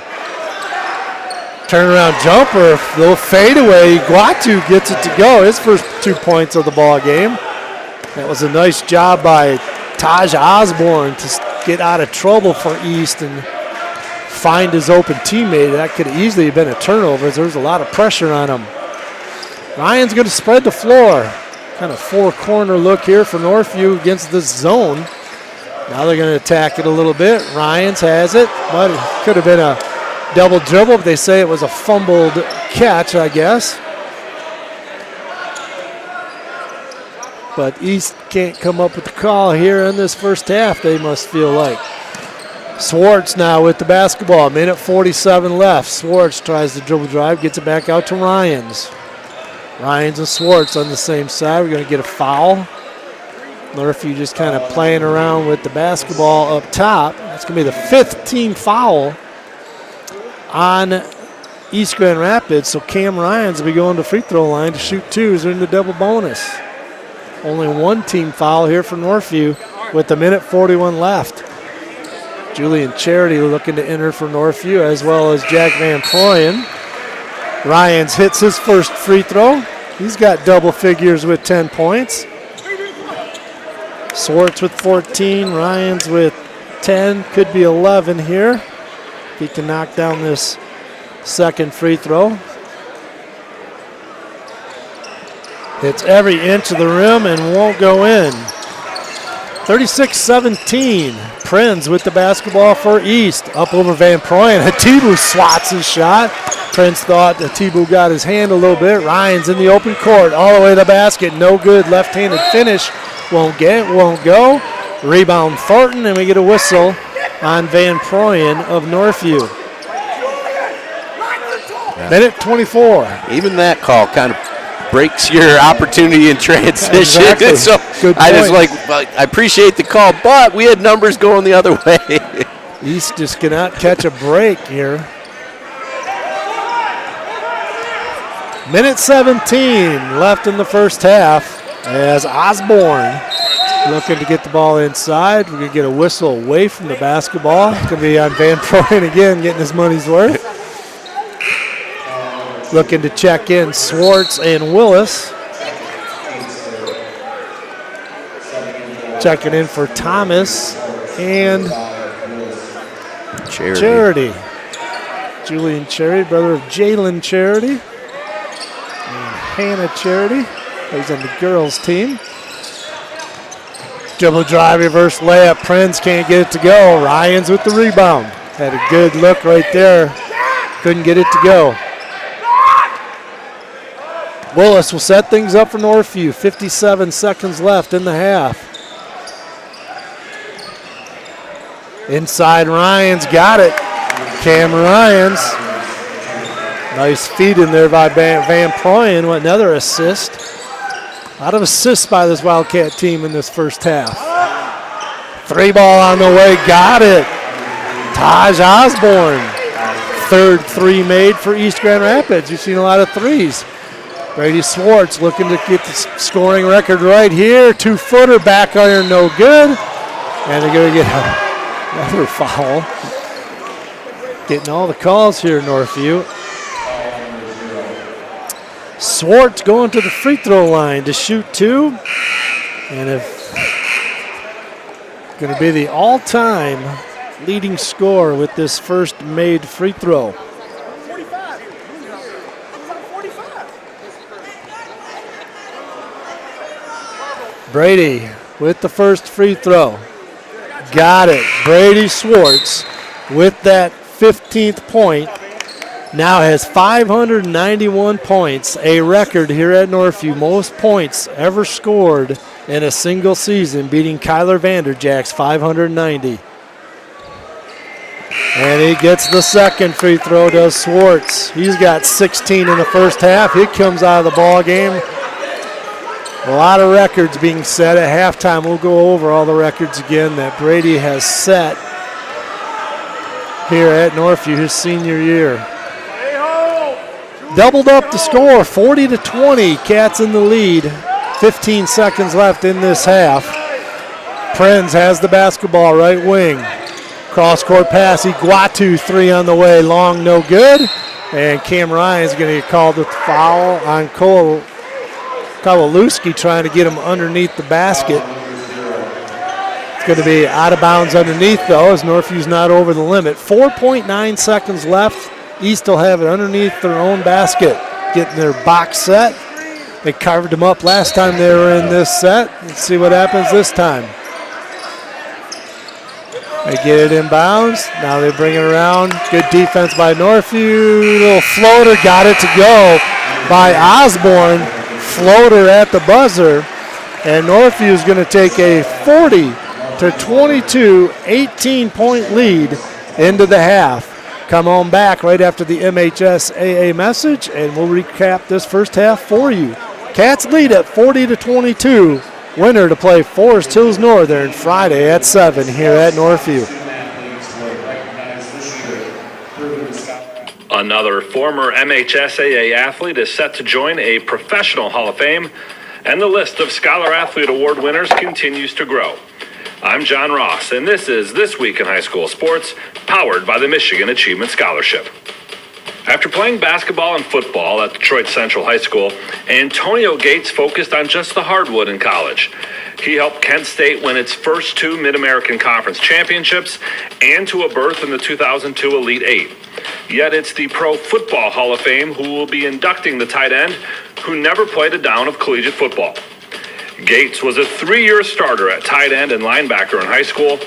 Speaker 1: Turnaround jumper, little fadeaway. Iguatu gets it to go. His first 2 points of the ball game. That was a nice job by Taj Osborne to get out of trouble for East and find his open teammate. That could easily have been a turnover. There was a lot of pressure on him. Ryan's going to spread the floor. kind of four-corner look here for Northview against the zone. Now they're going to attack it a little bit. Ryans has it, but it could have been a double dribble, but they say it was a fumbled catch, I guess. But East can't come up with the call here in this first half, they must feel like. Swartz now with the basketball. Minute 47 left. Swartz tries the dribble drive, gets it back out to Ryans. Ryans and Swartz on the same side. We're going to get a foul. Northview just kind of playing around with the basketball up top. That's going to be the 5th team foul on East Grand Rapids. So Cam Ryans will be going to free throw line to shoot twos in the double bonus. Only one team foul here for Northview with a minute 41 left. Julian Charity looking to enter for Northview, as well as Jack Van Proyen. Ryans hits his first free throw. He's got double figures with 10 points. Swartz with 14, Ryans with 10, could be 11 here. If he can knock down this second free throw. Hits every inch of the rim and won't go in. 36-17. Prinz with the basketball for East. Up over Van Proyen. Atibu swats his shot. Prinz thought Atibu got his hand a little bit. Ryans in the open court. All the way to the basket. No good. Left-handed finish. Won't go. Rebound Thornton, and we get a whistle on Van Proyen of Northview. Minute 24.
Speaker 2: Even that call kind of breaks your opportunity in transition.
Speaker 1: Exactly.
Speaker 2: So
Speaker 1: good
Speaker 2: I just
Speaker 1: point.
Speaker 2: I appreciate the call, but we had numbers going the other way.
Speaker 1: East just cannot catch a break here. Minute 17 left in the first half as Osborne looking to get the ball inside. We're going to get a whistle away from the basketball. It's going to be on Van Proyen again, getting his money's worth. Looking to check in Swartz and Willis. Checking in for Thomas and Charity. Julian Charity, brother of Jalen Charity. And Hannah Charity, who's on the girls' team. Dribble drive, reverse layup. Prinz can't get it to go. Ryans with the rebound. Had a good look right there. Couldn't get it to go. Willis will set things up for Northview. 57 seconds left in the half. Inside, Ryans got it. Cam Ryans. Nice feed in there by Van Proyen. What another assist. A lot of assists by this Wildcat team in this first half. Three ball on the way. Got it. Taj Osborne. Third three made for East Grand Rapids. You've seen a lot of threes. Brady Swartz looking to get the scoring record right here. 2-footer, back iron, no good. And they're going to get another foul. Getting all the calls here, Northview. Swartz going to the free throw line to shoot two. And if going to be the all-time leading scorer with this first made free throw. Brady with the first free throw. Got it. Brady Swartz with that 15th point. Now has 591 points, a record here at Northview. Most points ever scored in a single season, beating Kyler Vanderjack's 590. And he gets the second free throw, does Swartz. He's got 16 in the first half. He comes out of the ball game. A lot of records being set at halftime. We'll go over all the records again that Brady has set here at Northview his senior year. Doubled up the score, 40-20. Cats in the lead. 15 seconds left in this half. Prinz has the basketball, right wing. Cross-court pass, Iguatu, three on the way, long, no good. And Cam Ryan's going to get called with the foul on Kowalewski, trying to get him underneath the basket. It's going to be out of bounds underneath, though, as Northview's not over the limit. 4.9 seconds left. East will have it underneath their own basket, getting their box set. They carved them up last time they were in this set. Let's see what happens this time. They get it in bounds. Now they bring it around. Good defense by Northview. Little floater, got it to go by Osborne. Floater at the buzzer. And Northview is going to take a 40-22, 18-point lead into the half. Come on back right after the MHSAA message, and we'll recap this first half for you. Cats lead at 40-22. Winner to play Forest Hills Northern Friday at 7 here at Northview.
Speaker 6: Another former MHSAA athlete is set to join a professional Hall of Fame, and the list of Scholar Athlete Award winners continues to grow. I'm John Ross, and this is This Week in High School Sports, powered by the Michigan Achievement Scholarship. After playing basketball and football at Detroit Central High School, Antonio Gates focused on just the hardwood in college. He helped Kent State win its first 2 Mid-American Conference championships and to a berth in the 2002 Elite Eight. Yet it's the Pro Football Hall of Fame who will be inducting the tight end who never played a down of collegiate football. Gates was a 3-year starter at tight end and linebacker in high school.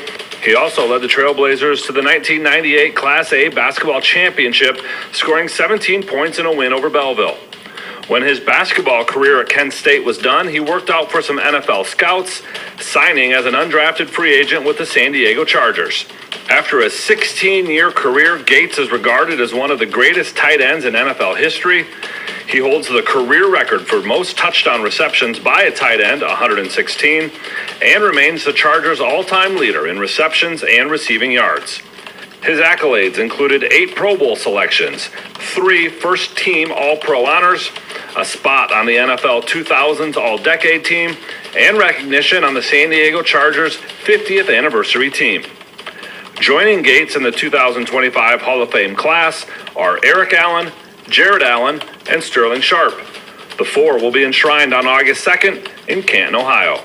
Speaker 6: He also led the Trailblazers to the 1998 Class A basketball championship, scoring 17 points in a win over Belleville. When his basketball career at Kent State was done, he worked out for some NFL scouts, signing as an undrafted free agent with the San Diego Chargers. After a 16-year career, Gates is regarded as one of the greatest tight ends in NFL history. He holds the career record for most touchdown receptions by a tight end, 116, and remains the Chargers' all-time leader in receptions and receiving yards. His accolades included 8 Pro Bowl selections, 3 first-team All-Pro honors, a spot on the NFL 2000s All-Decade team, and recognition on the San Diego Chargers' 50th anniversary team. Joining Gates in the 2025 Hall of Fame class are Eric Allen, Jared Allen, and Sterling Sharp. The 4 will be enshrined on August 2nd in Canton, Ohio.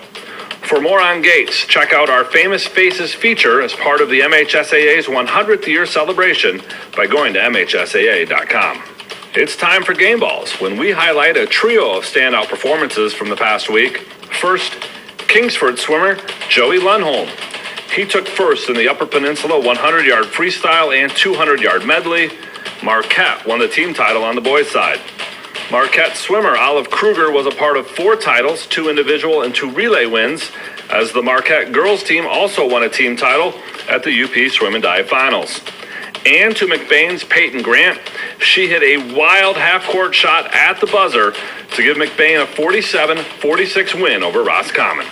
Speaker 6: For more on Gates, check out our Famous Faces feature as part of the MHSAA's 100th year celebration by going to MHSAA.com. It's time for Game Balls, when we highlight a trio of standout performances from the past week. First, Kingsford swimmer Joey Lundholm. He took first in the Upper Peninsula 100-yard freestyle and 200-yard medley. Marquette won the team title on the boys' side. Marquette swimmer Olive Kruger was a part of 4 titles, 2 individual and 2 relay wins, as the Marquette girls team also won a team title at the UP Swim and Dive Finals. And to McBain's Peyton Grant, she hit a wild half-court shot at the buzzer to give McBain a 47-46 win over Roscommon.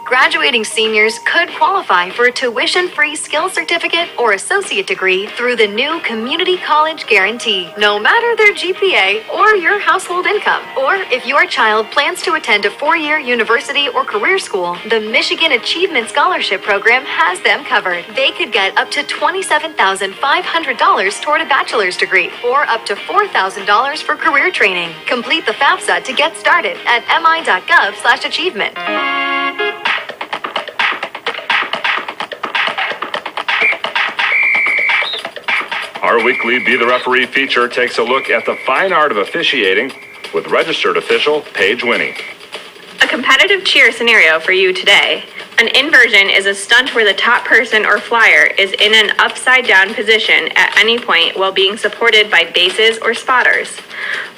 Speaker 7: Graduating seniors could qualify for a tuition-free skills certificate or associate degree through the new Community College Guarantee, no matter their GPA or your household income. Or if your child plans to attend a 4-year university or career school, the Michigan Achievement Scholarship Program has them covered. They could get up to $27,500 toward a bachelor's degree or up to $4,000 for career training. Complete the FAFSA to get started at mi.gov/achievement.
Speaker 6: Our weekly Be the Referee feature takes a look at the fine art of officiating with registered official Paige Winnie.
Speaker 8: A competitive cheer scenario for you today. An inversion is a stunt where the top person or flyer is in an upside-down position at any point while being supported by bases or spotters.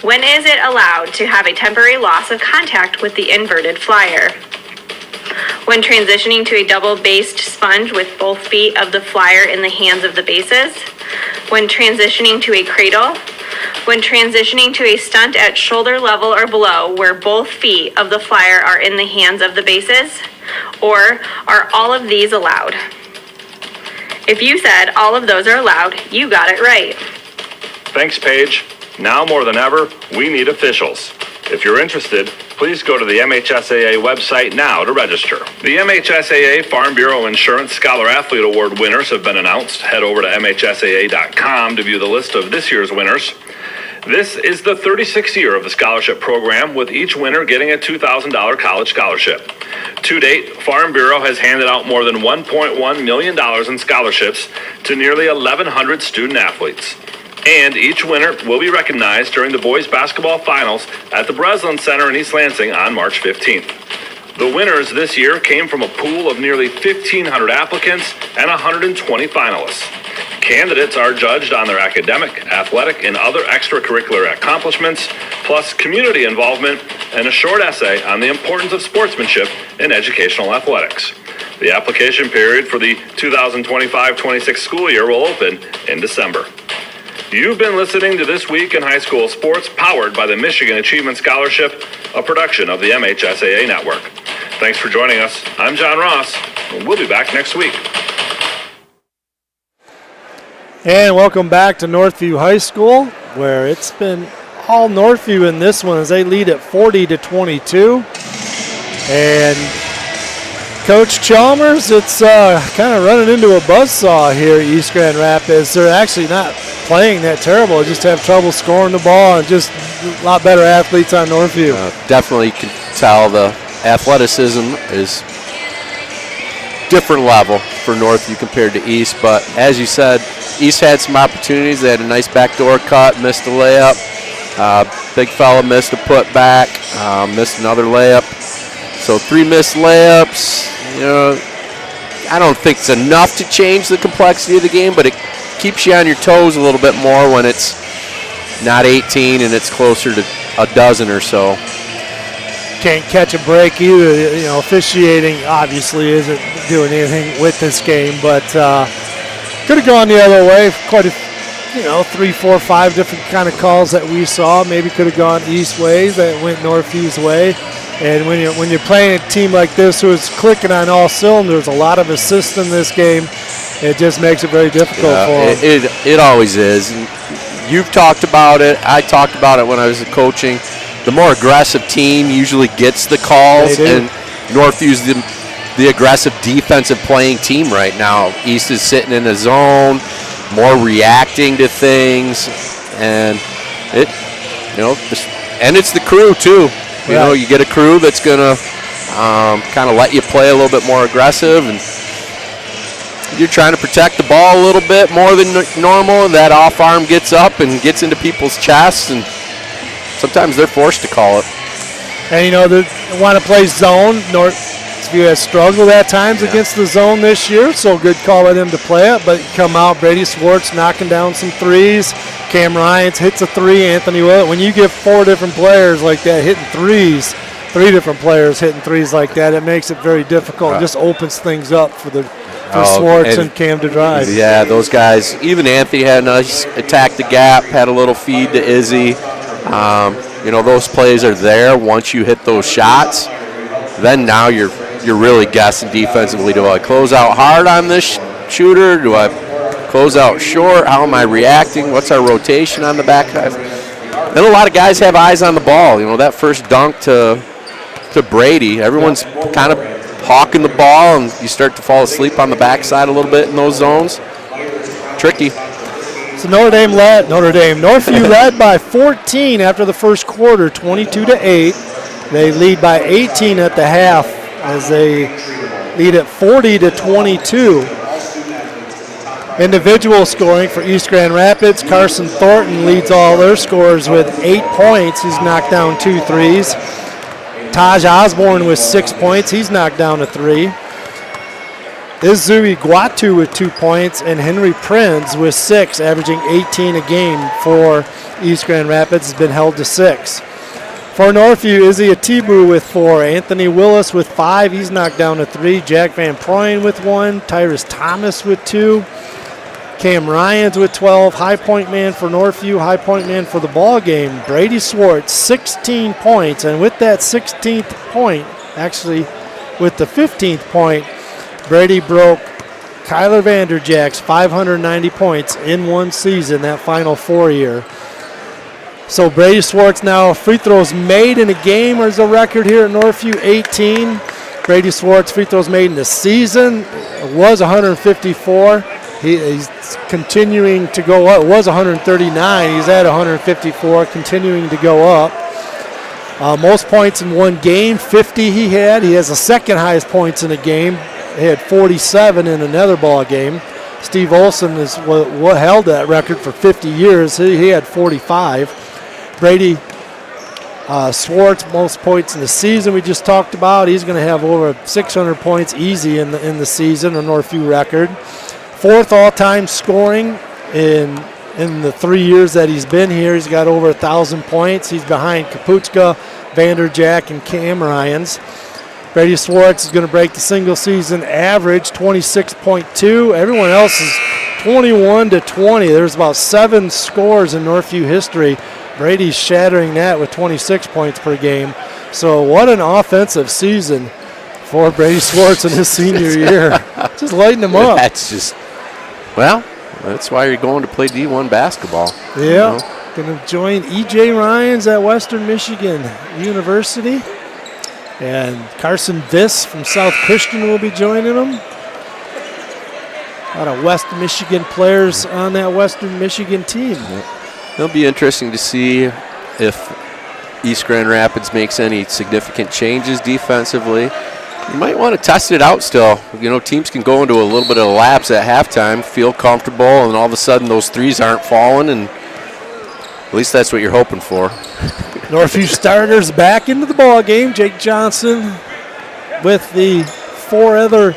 Speaker 8: When is it allowed to have a temporary loss of contact with the inverted flyer? When transitioning to a double-based sponge with both feet of the flyer in the hands of the bases. When transitioning to a cradle. When transitioning to a stunt at shoulder level or below where both feet of the flyer are in the hands of the bases. Or are all of these allowed? If you said all of those are allowed, you got it right.
Speaker 6: Thanks, Paige. Now more than ever, we need officials. If you're interested, please go to the MHSAA website now to register. The MHSAA Farm Bureau Insurance Scholar Athlete Award winners have been announced. Head over to MHSAA.com to view the list of this year's winners. This is the 36th year of the scholarship program, with each winner getting a $2,000 college scholarship. To date, Farm Bureau has handed out more than $1.1 million in scholarships to nearly 1,100 student athletes. And each winner will be recognized during the boys basketball finals at the Breslin Center in East Lansing on March 15th. The winners this year came from a pool of nearly 1,500 applicants and 120 finalists. Candidates are judged on their academic, athletic, and other extracurricular accomplishments, plus community involvement and a short essay on the importance of sportsmanship in educational athletics. The application period for the 2025-26 school year will open in December. You've been listening to This Week in High School Sports, powered by the Michigan Achievement Scholarship, a production of the MHSAA Network. Thanks for joining us. I'm John Ross, and we'll be back next week.
Speaker 1: And welcome back to Northview High School, where it's been all Northview in this one as they lead at 40-22. And Coach Chalmers, it's kind of running into a buzzsaw here at East Grand Rapids. They're actually not playing that terrible. They just have trouble scoring the ball and just a lot better athletes on Northview.
Speaker 2: Definitely can tell the athleticism is different level for Northview compared to East. But as you said, East had some opportunities. They had a nice backdoor cut, missed a layup. Big fella missed a putback, missed another layup. So 3 missed layups. You know, I don't think it's enough to change the complexity of the game, but it keeps you on your toes a little bit more when it's not 18 and it's closer to a dozen or so.
Speaker 1: Can't catch a break either. You know, officiating obviously isn't doing anything with this game, but could have gone the other way. Quite a, 3, 4, 5 different kind of calls that we saw. Maybe could have gone East ways that went Northview's way. And when you're playing a team like this who is clicking on all cylinders, a lot of assists in this game, it just makes it very difficult for them.
Speaker 2: It always is. You've talked about it. I talked about it when I was coaching. The more aggressive team usually gets the calls, and Northview's the aggressive defensive playing team right now. East is sitting in the zone, more reacting to things, and it's the crew too. You know, you get a crew that's going to kind of let you play a little bit more aggressive, and you're trying to protect the ball a little bit more than normal, and that off arm gets up and gets into people's chests, and sometimes they're forced to call it.
Speaker 1: And, they want to play zone. Northview has struggled at times against the zone this year, so good call by them to play it. But come out, Brady Swartz knocking down some threes. Cam Ryans hits a 3. Anthony Willett. When you give 4 different players like that hitting threes, 3 different players hitting threes like that, it makes it very difficult. It just opens things up for Swartz and Cam to drive.
Speaker 2: Yeah, those guys. Even Anthony had a nice attack the gap, had a little feed to Izzy. Those plays are there once you hit those shots. Then now you're really guessing defensively. Do I close out hard on this shooter? Do I close out short? How am I reacting? What's our rotation on the back? And a lot of guys have eyes on the ball. That first dunk to Brady, everyone's kind of hawking the ball, and you start to fall asleep on the backside a little bit in those zones. Tricky.
Speaker 1: So Northview led by 14 after the first quarter, 22-8. They lead by 18 at the half as they lead at 40-22. Individual scoring for East Grand Rapids. Carson Thornton leads all their scorers with 8 points. He's knocked down 2 threes. Taj Osborne with 6 points. He's knocked down a 3. Izui Guatu with 2 points, and Henry Prinz with 6, averaging 18 a game for East Grand Rapids, has been held to 6. For Northview, Izzy Atibu with 4, Anthony Willis with 5, he's knocked down a 3, Jack Van Proyen with 1, Tyrus Thomas with 2, Cam Ryans with 12, high point man for Northview, high point man for the ball game, Brady Swartz, 16 points, and with that 16th point, actually with the 15th point, Brady broke Kyler Vanderjack's 590 points in one season, that Final Four year. So Brady Swartz now free throws made in a game is a record here at Northview, 18. Brady Swartz free throws made in the season was 154. He's continuing to go up. It was 139. He's at 154, continuing to go up. Most points in one game, 50 he had. He has the second highest points in a game. He had 47 in another ball game. Steve Olson is what held that record for 50 years. He had 45. Brady Swartz, most points in the season we just talked about. He's going to have over 600 points easy in the season, a Northview record. 4th all-time scoring in the 3 years that he's been here. He's got over 1,000 points. He's behind Kaputska, Vanderjack, and Cam Ryans. Brady Swartz is going to break the single season average, 26.2. Everyone else is 21 to 20. There's about 7 scores in Northview history. Brady's shattering that with 26 points per game. So what an offensive season for Brady Swartz in his senior year. Just lighting him up.
Speaker 2: That's just, well, that's why you're going to play D1 basketball.
Speaker 1: Yeah, going to join E.J. Ryans at Western Michigan University. And Carson Viss from South Christian will be joining him. A lot of West Michigan players on that Western Michigan team.
Speaker 2: It'll be interesting to see if East Grand Rapids makes any significant changes defensively. You might want to test it out still. You know, teams can go into a little bit of a lapse at halftime, feel comfortable, and all of a sudden those threes aren't falling, and at least that's what you're hoping for.
Speaker 1: Northview starters back into the ball game. Jake Johnson with the 4 other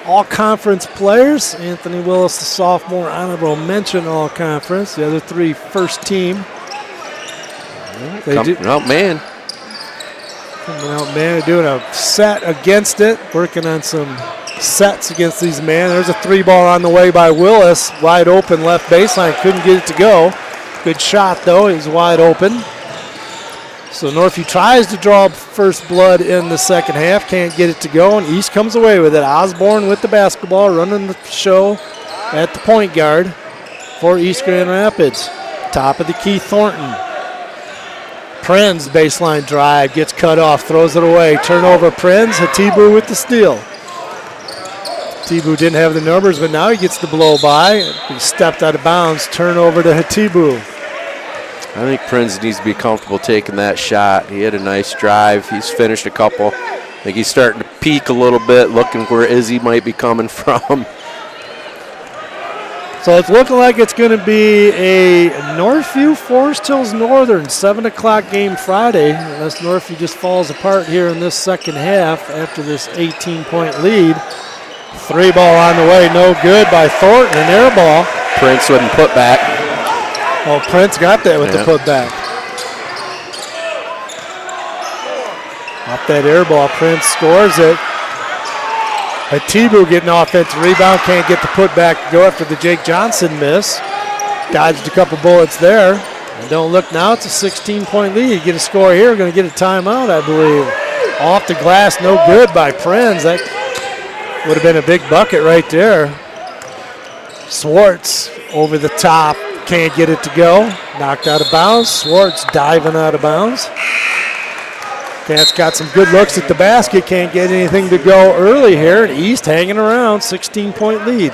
Speaker 1: all-conference players. Anthony Willis, the sophomore, honorable mention all-conference. The other 3 first team.
Speaker 2: Coming out, man.
Speaker 1: Coming out, man. Doing a set against it. Working on some sets against these men. There's a 3-ball on the way by Willis. Wide open left baseline. Couldn't get it to go. Good shot, though. He was wide open. So Northview tries to draw first blood in the second half. Can't get it to go, and East comes away with it. Osborne with the basketball, running the show at the point guard for East Grand Rapids. Top of the key, Thornton. Prenz, baseline drive, gets cut off, throws it away. Turnover, Prenz. Hatibu with the steal. Hatibu didn't have the numbers, but now he gets the blow by. He stepped out of bounds. Turnover to Hatibu.
Speaker 2: I think Prince needs to be comfortable taking that shot. He had a nice drive. He's finished a couple. I think he's starting to peek a little bit, looking where Izzy might be coming from.
Speaker 1: So it's looking like it's going to be a Northview Forest Hills Northern 7 o'clock game Friday, unless Northview just falls apart here in this second half after this 18-point lead. 3-ball on the way, no good by Thornton, an air ball.
Speaker 2: Prince wouldn't put back.
Speaker 1: Oh, Prince got that with the putback. Off that air ball, Prince scores it. Hatibu getting offensive rebound, can't get the putback to go after the Jake Johnson miss. Dodged a couple bullets there. And don't look now, it's a 16-point lead. You get a score here, going to get a timeout, I believe. Off the glass, no good by Prince. That would have been a big bucket right there. Swartz over the top. Can't get it to go. Knocked out of bounds. Swartz diving out of bounds. Cats got some good looks at the basket. Can't get anything to go early here. And East hanging around. 16-point lead.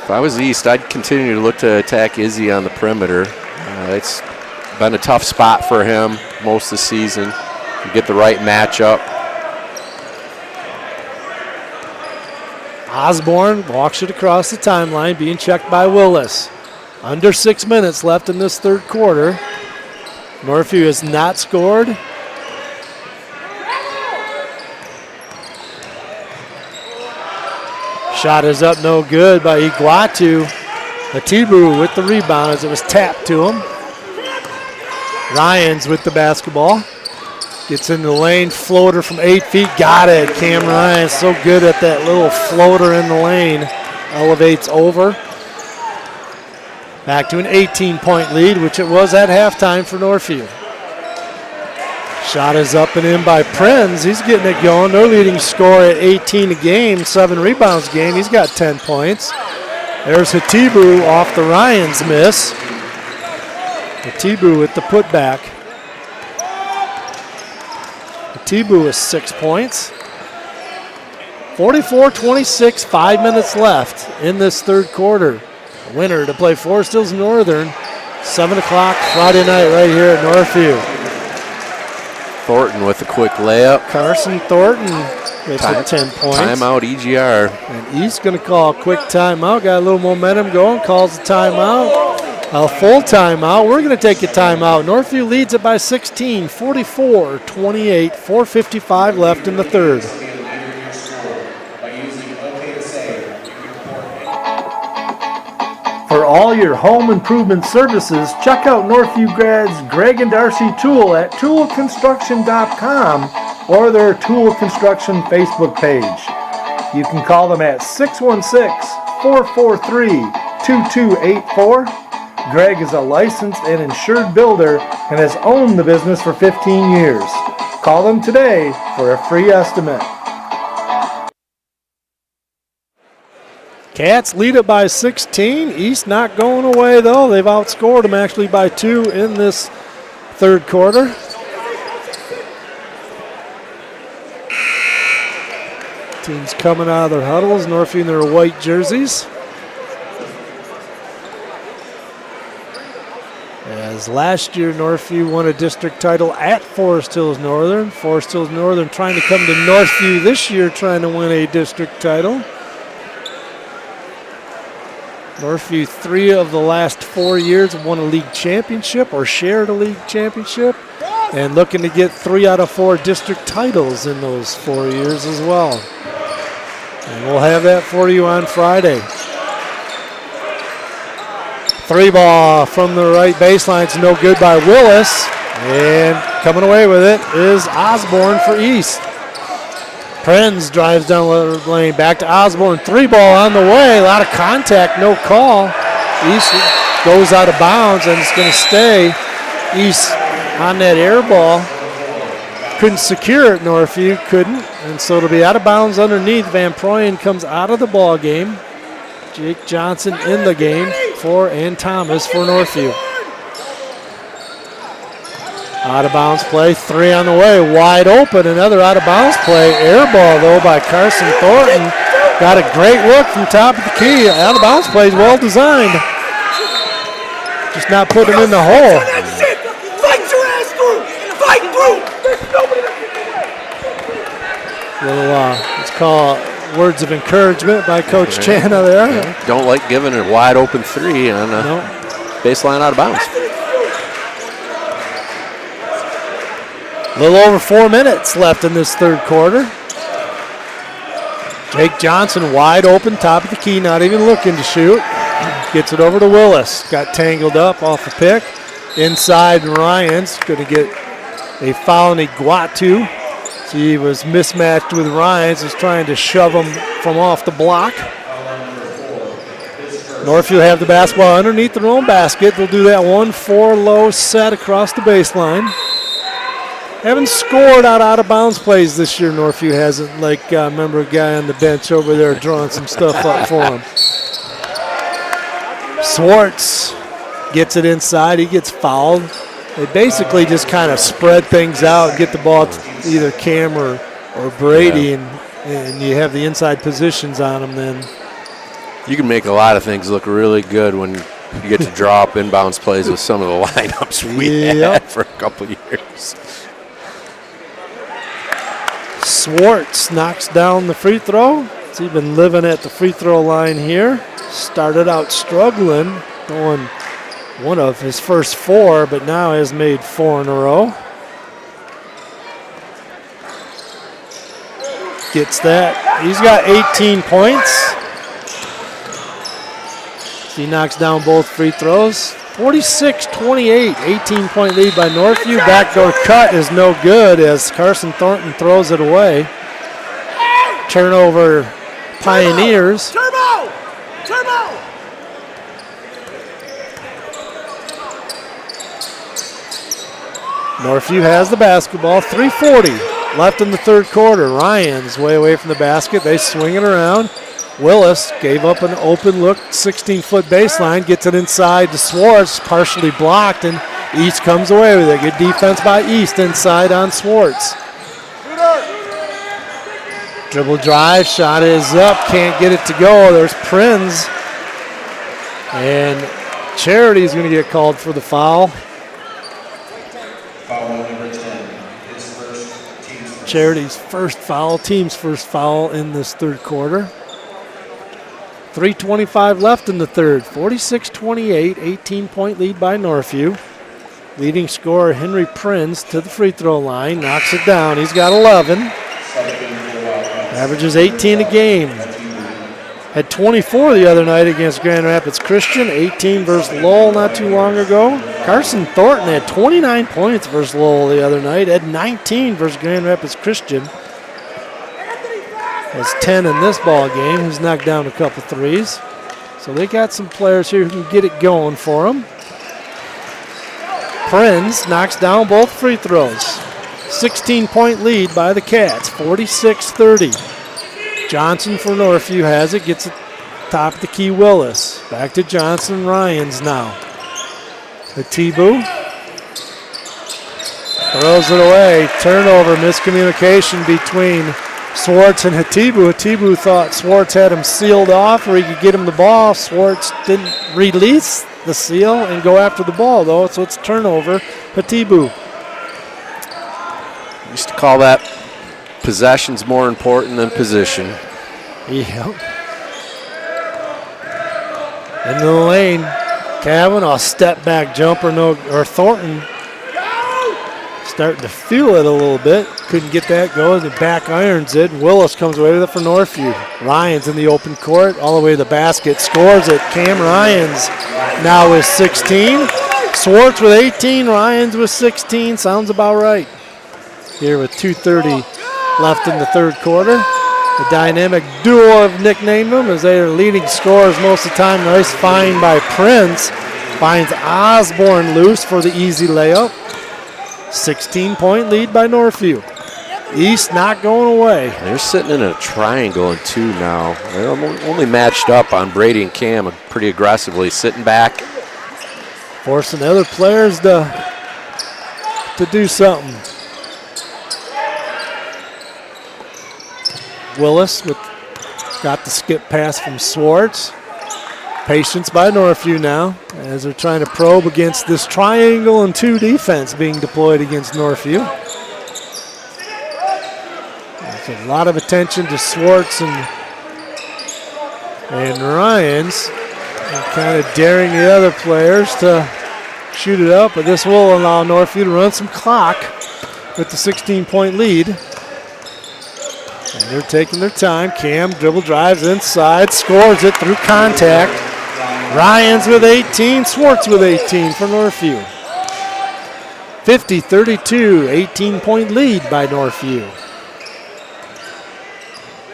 Speaker 2: If I was East, I'd continue to look to attack Izzy on the perimeter. It's been a tough spot for him most of the season. You get the right matchup.
Speaker 1: Osborne walks it across the timeline, being checked by Willis. Under 6 minutes left in this third quarter. Northview has not scored. Shot is up, no good by Iguatu. Hatibu with the rebound as it was tapped to him. Ryans with the basketball. Gets in the lane, floater from 8 feet, got it. Cam Ryan so good at that little floater in the lane. Elevates over. Back to an 18-point lead, which it was at halftime for Northview. Shot is up and in by Prenz. He's getting it going. Their leading scorer at 18 a game, 7 rebounds a game. He's got 10 points. There's Hatibu off the Ryans miss. Hatibu with the putback. Hatibu with 6 points. 44-26, 5 minutes left in this third quarter. The winner to play Forest Hills Northern, 7 o'clock Friday night right here at Northview.
Speaker 2: Thornton with a quick layup.
Speaker 1: Carson Thornton Gets it 10 points.
Speaker 2: Timeout EGR.
Speaker 1: And East going to call a quick timeout. Got a little momentum going. Calls a timeout. A full timeout. We're going to take a timeout. Northview leads it by 16, 44-28, 4:55 left in the third. For all your home improvement services, check out Northview grads Greg and Darcy Tool at toolconstruction.com or their Tool Construction Facebook page. You can call them at 616-443-2284. Greg is a licensed and insured builder and has owned the business for 15 years. Call them today for a free estimate. Cats lead it by 16. East not going away, though. They've outscored them actually by 2 in this third quarter. Teams coming out of their huddles. Northview in their white jerseys. As last year, Northview won a district title at Forest Hills Northern. Forest Hills Northern trying to come to Northview this year, trying to win a district title. Northview 3 of the last 4 years won a league championship or shared a league championship, and looking to get 3 out of 4 district titles in those 4 years as well. And we'll have that for you on Friday. 3 ball from the right baseline. It's no good by Willis. And coming away with it is Osborne for East. Prenz drives down the lane. Back to Osborne. 3 ball on the way. A lot of contact. No call. East goes out of bounds and it's going to stay. East on that air ball. Couldn't secure it. Northview couldn't. And so it'll be out of bounds underneath. Van Proyen comes out of the ball game. Jake Johnson in the game for and Thomas for Northview. Out of bounds play, 3 on the way, wide open, another out of bounds play. Air ball though by Carson Thornton. Got a great look from top of the key. Out of bounds play is well designed. Just not putting him in the hole.
Speaker 5: Fight your ass through! Fight through! There's nobody
Speaker 1: Let's call words of encouragement by Coach Chana there.
Speaker 2: Yeah. Don't like giving a wide open 3 on a baseline out of bounds.
Speaker 1: A little over 4 minutes left in this third quarter. Jake Johnson wide open, top of the key, not even looking to shoot. Gets it over to Willis. Got tangled up off the pick. Inside Ryan's going to get a foul on Iguatu. So he was mismatched with Ryan's. He's trying to shove him from off the block. Northview have the basketball underneath their own basket. They'll do that 1-4 low set across the baseline. Haven't scored out of bounds plays this year. Northview hasn't. Like I remember a guy on the bench over there drawing some stuff up for him. Swartz gets it inside. He gets fouled. They basically just kind of spread things out, get the ball to either Cam or Brady, and you have the inside positions on them. Then
Speaker 2: you can make a lot of things look really good when you get to draw up inbounds plays with some of the lineups we had for a couple years.
Speaker 1: Swartz knocks down the free throw. He's been living at the free throw line here. Started out struggling, going one of his first 4, but now has made 4 in a row. Gets that. He's got 18 points. He knocks down both free throws. 46-28, 18-point lead by Northview. Backdoor cut is no good as Carson Thornton throws it away. Turnover Pioneers.
Speaker 5: Turbo!
Speaker 1: Northview has the basketball. 3:40 left in the third quarter. Ryan's way away from the basket. They swing it around. Willis gave up an open look, 16-foot baseline, gets it inside to Swartz, partially blocked, and East comes away with it. Good defense by East inside on Swartz. Dribble drive, shot is up, can't get it to go. There's Prinz. And Charity's going to get called for the foul.
Speaker 4: Foul number 10, his first, team's first.
Speaker 1: Charity's first foul, team's first foul in this third quarter. 3:25 left in the third. 46-28, 18-point lead by Northview. Leading scorer Henry Prinz to the free throw line, knocks it down. He's got 11. Averages 18 a game. Had 24 the other night against Grand Rapids Christian, 18 versus Lowell not too long ago. Carson Thornton had 29 points versus Lowell the other night, had 19 versus Grand Rapids Christian. Has 10 in this ball game. He's knocked down a couple threes. So they got some players here who can get it going for them. Prinz knocks down both free throws. 16-point lead by the Cats, 46-30. Johnson for Northview has it, gets it top of the key Willis. Back to Johnson, Ryans now. Hatibu throws it away. Turnover, miscommunication between Swartz and Hatibu. Hatibu thought Swartz had him sealed off where he could get him the ball. Swartz didn't release the seal and go after the ball, though, so it's turnover. Hatibu.
Speaker 2: Used to call that possession's more important than position.
Speaker 1: Yep. In the lane, Kavanaugh step back jumper, or Thornton starting to feel it a little bit. Couldn't get that going. The back irons it. Willis comes away with it for Northview. Ryans in the open court, all the way to the basket, scores it. Cam Ryans now with 16. Swartz with 18, Ryans with 16. Sounds about right. Here with 2:30 left in the third quarter. The dynamic duo I've nicknamed them as they are leading scorers most of the time. Nice find by Prince. Finds Osborne loose for the easy layup. 16-point lead by Northview. East not going away.
Speaker 2: They're sitting in a triangle in two now. They're only matched up on Brady and Cam pretty aggressively, sitting back.
Speaker 1: Forcing other players to do something. Willis got the skip pass from Swartz. Patience by Northview now as they're trying to probe against this triangle and two defense being deployed against Northview. There's a lot of attention to Swartz and Ryans, and kind of daring the other players to shoot it up, but this will allow Northview to run some clock with the 16-point lead. And they're taking their time. Cam dribble drives inside, scores it through contact. Ryans with 18, Swartz with 18 for Northview. 50-32, 18-point lead by Northview.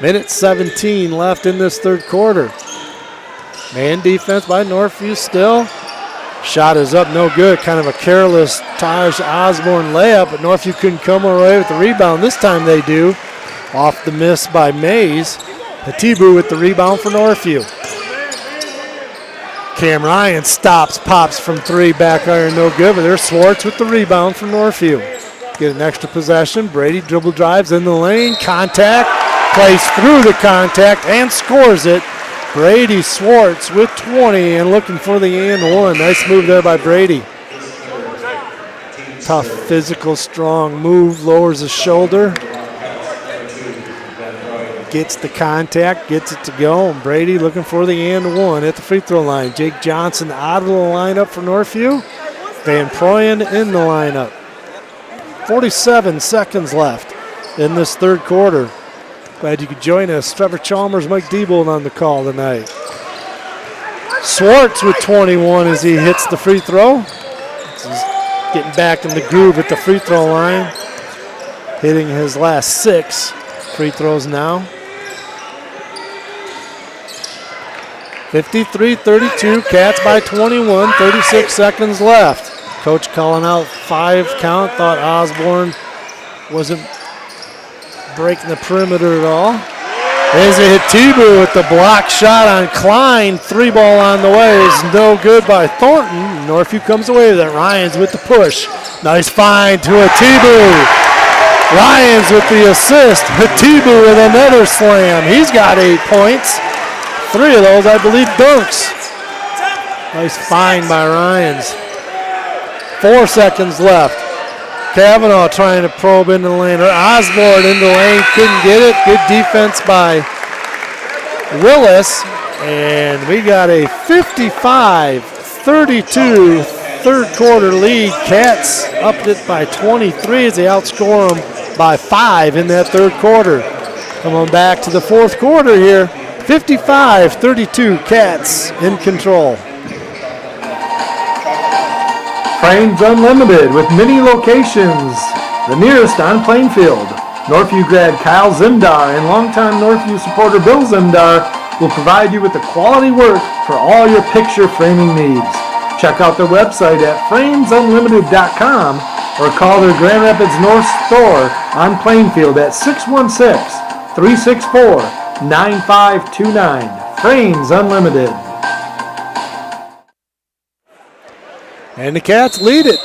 Speaker 1: Minute 17 left in this third quarter. Man defense by Northview still. Shot is up, no good. Kind of a careless Taj Osborne layup, but Northview couldn't come away with the rebound. This time they do. Off the miss by Mays. Hatibu with the rebound for Northview. Cam Ryan stops, pops from three, back iron, no good, but there's Swartz with the rebound for Northview. Get an extra possession. Brady dribble drives in the lane, contact, plays through the contact and scores it. Brady Swartz with 20 and looking for the and one. Nice move there by Brady. Tough, physical, strong move, lowers his shoulder. Gets the contact, gets it to go, and Brady looking for the and one at the free throw line. Jake Johnson out of the lineup for Northview. Van Proyen in the lineup. 47 seconds left in this third quarter. Glad you could join us. Trevor Chalmers, Mike Diebold on the call tonight. Swartz with 21 as he hits the free throw. He's getting back in the groove at the free throw line. Hitting his last 6 free throws now. 53-32, Cats by 21, 36 seconds left. Coach calling out 5 count, thought Osborne wasn't breaking the perimeter at all. There's a Hatibu with the block shot on Klein. 3 ball on the way is no good by Thornton. Northview comes away with it. Ryans with the push. Nice find to Hatibu. Ryans with the assist. Hatibu with another slam. He's got 8 points. 3 of those, I believe, dunks. Nice find by Ryans. 4 seconds left. Kavanaugh trying to probe into the lane. Osborne into the lane, couldn't get it. Good defense by Willis. And we got a 55-32 third quarter lead. Cats upped it by 23 as they outscore them by 5 in that third quarter. Come on back to the fourth quarter here. 55-32 Cats in control. Frames Unlimited with many locations. The nearest on Plainfield. Northview grad Kyle Zimdar and longtime Northview supporter Bill Zimdar will provide you with the quality work for all your picture framing needs. Check out their website at framesunlimited.com or call their Grand Rapids North store on Plainfield at 616-364-9529. Frames Unlimited. And the Cats lead it.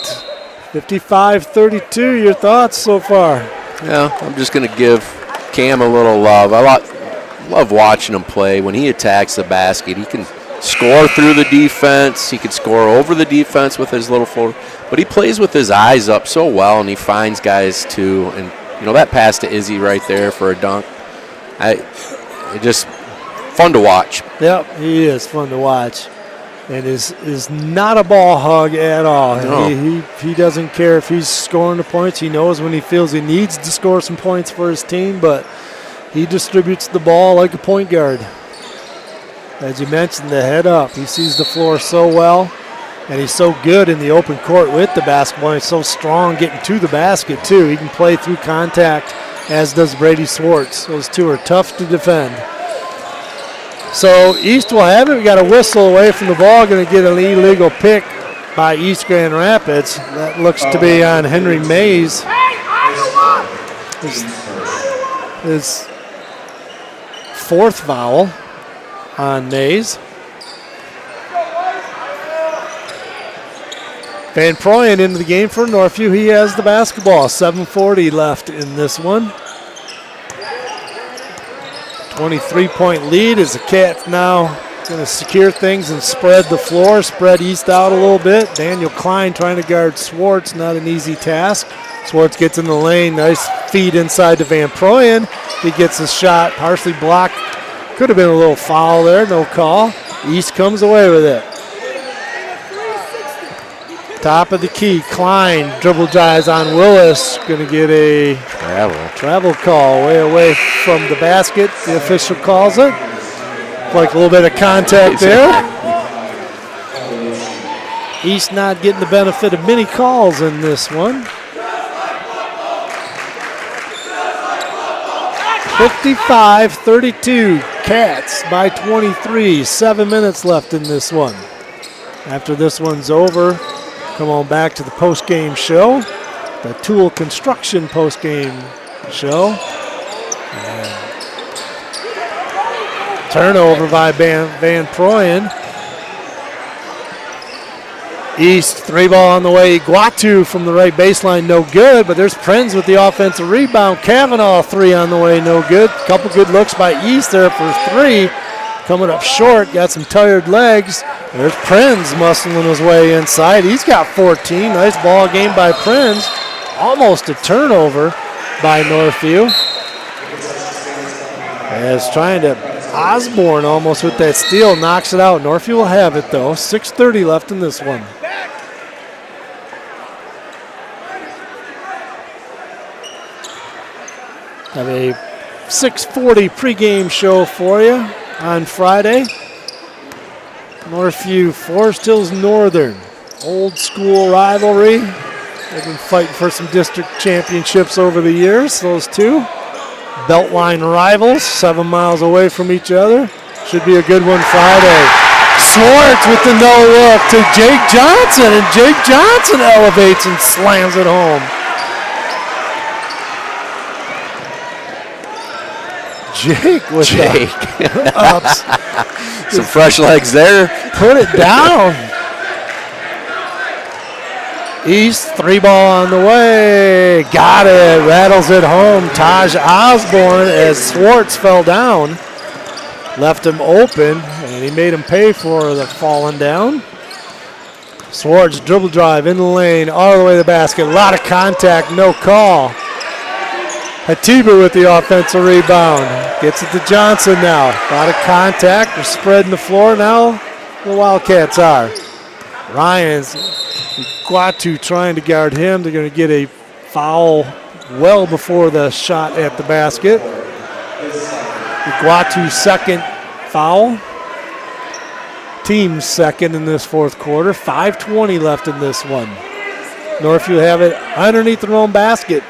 Speaker 1: 55-32. Your thoughts so far?
Speaker 2: Yeah, I'm just going to give Cam a little love. I love watching him play. When he attacks the basket, he can score through the defense. He can score over the defense with his little forward. But he plays with his eyes up so well, and he finds guys too. And, that pass to Izzy right there for a dunk. It's just fun to watch.
Speaker 1: Yep, he is fun to watch. And is not a ball hog at all.
Speaker 2: No.
Speaker 1: He doesn't care if he's scoring the points. He knows when he feels he needs to score some points for his team, but he distributes the ball like a point guard. As you mentioned, the head up. He sees the floor so well, and he's so good in the open court with the basketball. He's so strong getting to the basket, too. He can play through contact, as does Brady Swartz. Those two are tough to defend. So East will have it. We got a whistle away from the ball. Going to get an illegal pick by East Grand Rapids. That looks to be on Henry Mays. His fourth foul on Mays. Van Proyen into the game for Northview. He has the basketball. 7:40 left in this one. 23-point lead as the Cats now going to secure things and spread the floor, spread East out a little bit. Daniel Klein trying to guard Swartz, not an easy task. Swartz gets in the lane, nice feed inside to Van Proyen. He gets his shot partially blocked. Could have been a little foul there, no call. East comes away with it. Top of the key, Klein dribble drives on Willis. Going to get a travel call way away from the basket. The official calls it. Like a little bit of contact there. East not getting the benefit of many calls in this one. 55-32, Cats by 23. 7 minutes left in this one. After this one's over, come on back to the post-game show, the Tool Construction post-game show. And turnover by Van Proyen. East, 3-ball on the way. Guatu from the right baseline, no good, but there's Prenz with the offensive rebound. Kavanaugh, 3 on the way, no good. Couple good looks by East there for 3. Coming up short, got some tired legs. There's Prenz muscling his way inside. He's got 14. Nice ball game by Prenz. Almost a turnover by Northview. As trying to, Osborne almost with that steal, knocks it out. Northview will have it though. 6:30 left in this one. Have a 6:40 pregame show for you on Friday. Northview, Forest Hills Northern. Old school rivalry. They've been fighting for some district championships over the years, those two. Beltline rivals, 7 miles away from each other. Should be a good one Friday. Swartz with the no look to Jake Johnson, and Jake Johnson elevates and slams it home. Jake with the ups.
Speaker 2: Some fresh legs there.
Speaker 1: Put it down. East, 3-ball on the way. Got it. Rattles it home. Taj Osborne as Swartz fell down. Left him open, and he made him pay for the falling down. Swartz dribble drive in the lane, all the way to the basket. A lot of contact, no call. Hatibu with the offensive rebound. Gets it to Johnson now. A lot of contact. They're spreading the floor now. The Wildcats are. Ryan's Guatu trying to guard him. They're going to get a foul well before the shot at the basket. Guatu's second foul. Team's second in this fourth quarter. 5:20 left in this one. Northview have it underneath their own basket.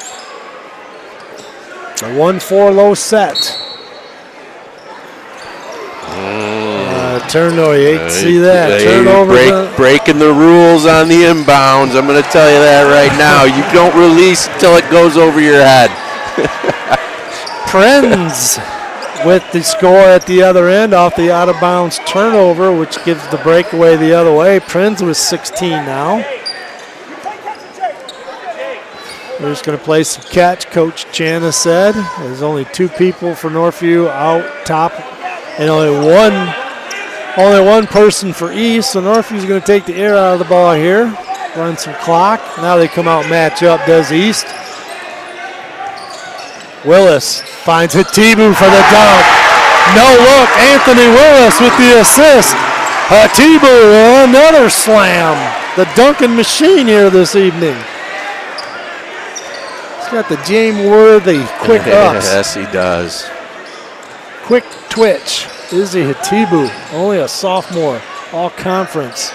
Speaker 1: A 1-4 low set. Turnover, you hate to see that. Turnover.
Speaker 2: Breaking the rules on the inbounds. I'm going to tell you that right now. You don't release until it goes over your head.
Speaker 1: Prenz with the score at the other end off the out-of-bounds turnover, which gives the breakaway the other way. Prenz with 16 now. We're just going to play some catch, Coach Chana said. There's only 2 people for Northview out top and only one person for East. So Northview's going to take the air out of the ball here, run some clock. Now they come out match up, does East. Willis finds Hatibu for the dunk. No look, Anthony Willis with the assist. Hatibu, another slam. The dunking machine here this evening. Got the James Worthy quick ups.
Speaker 2: Yes, he does.
Speaker 1: Quick twitch. Izzy Hatibu, only a sophomore, all conference.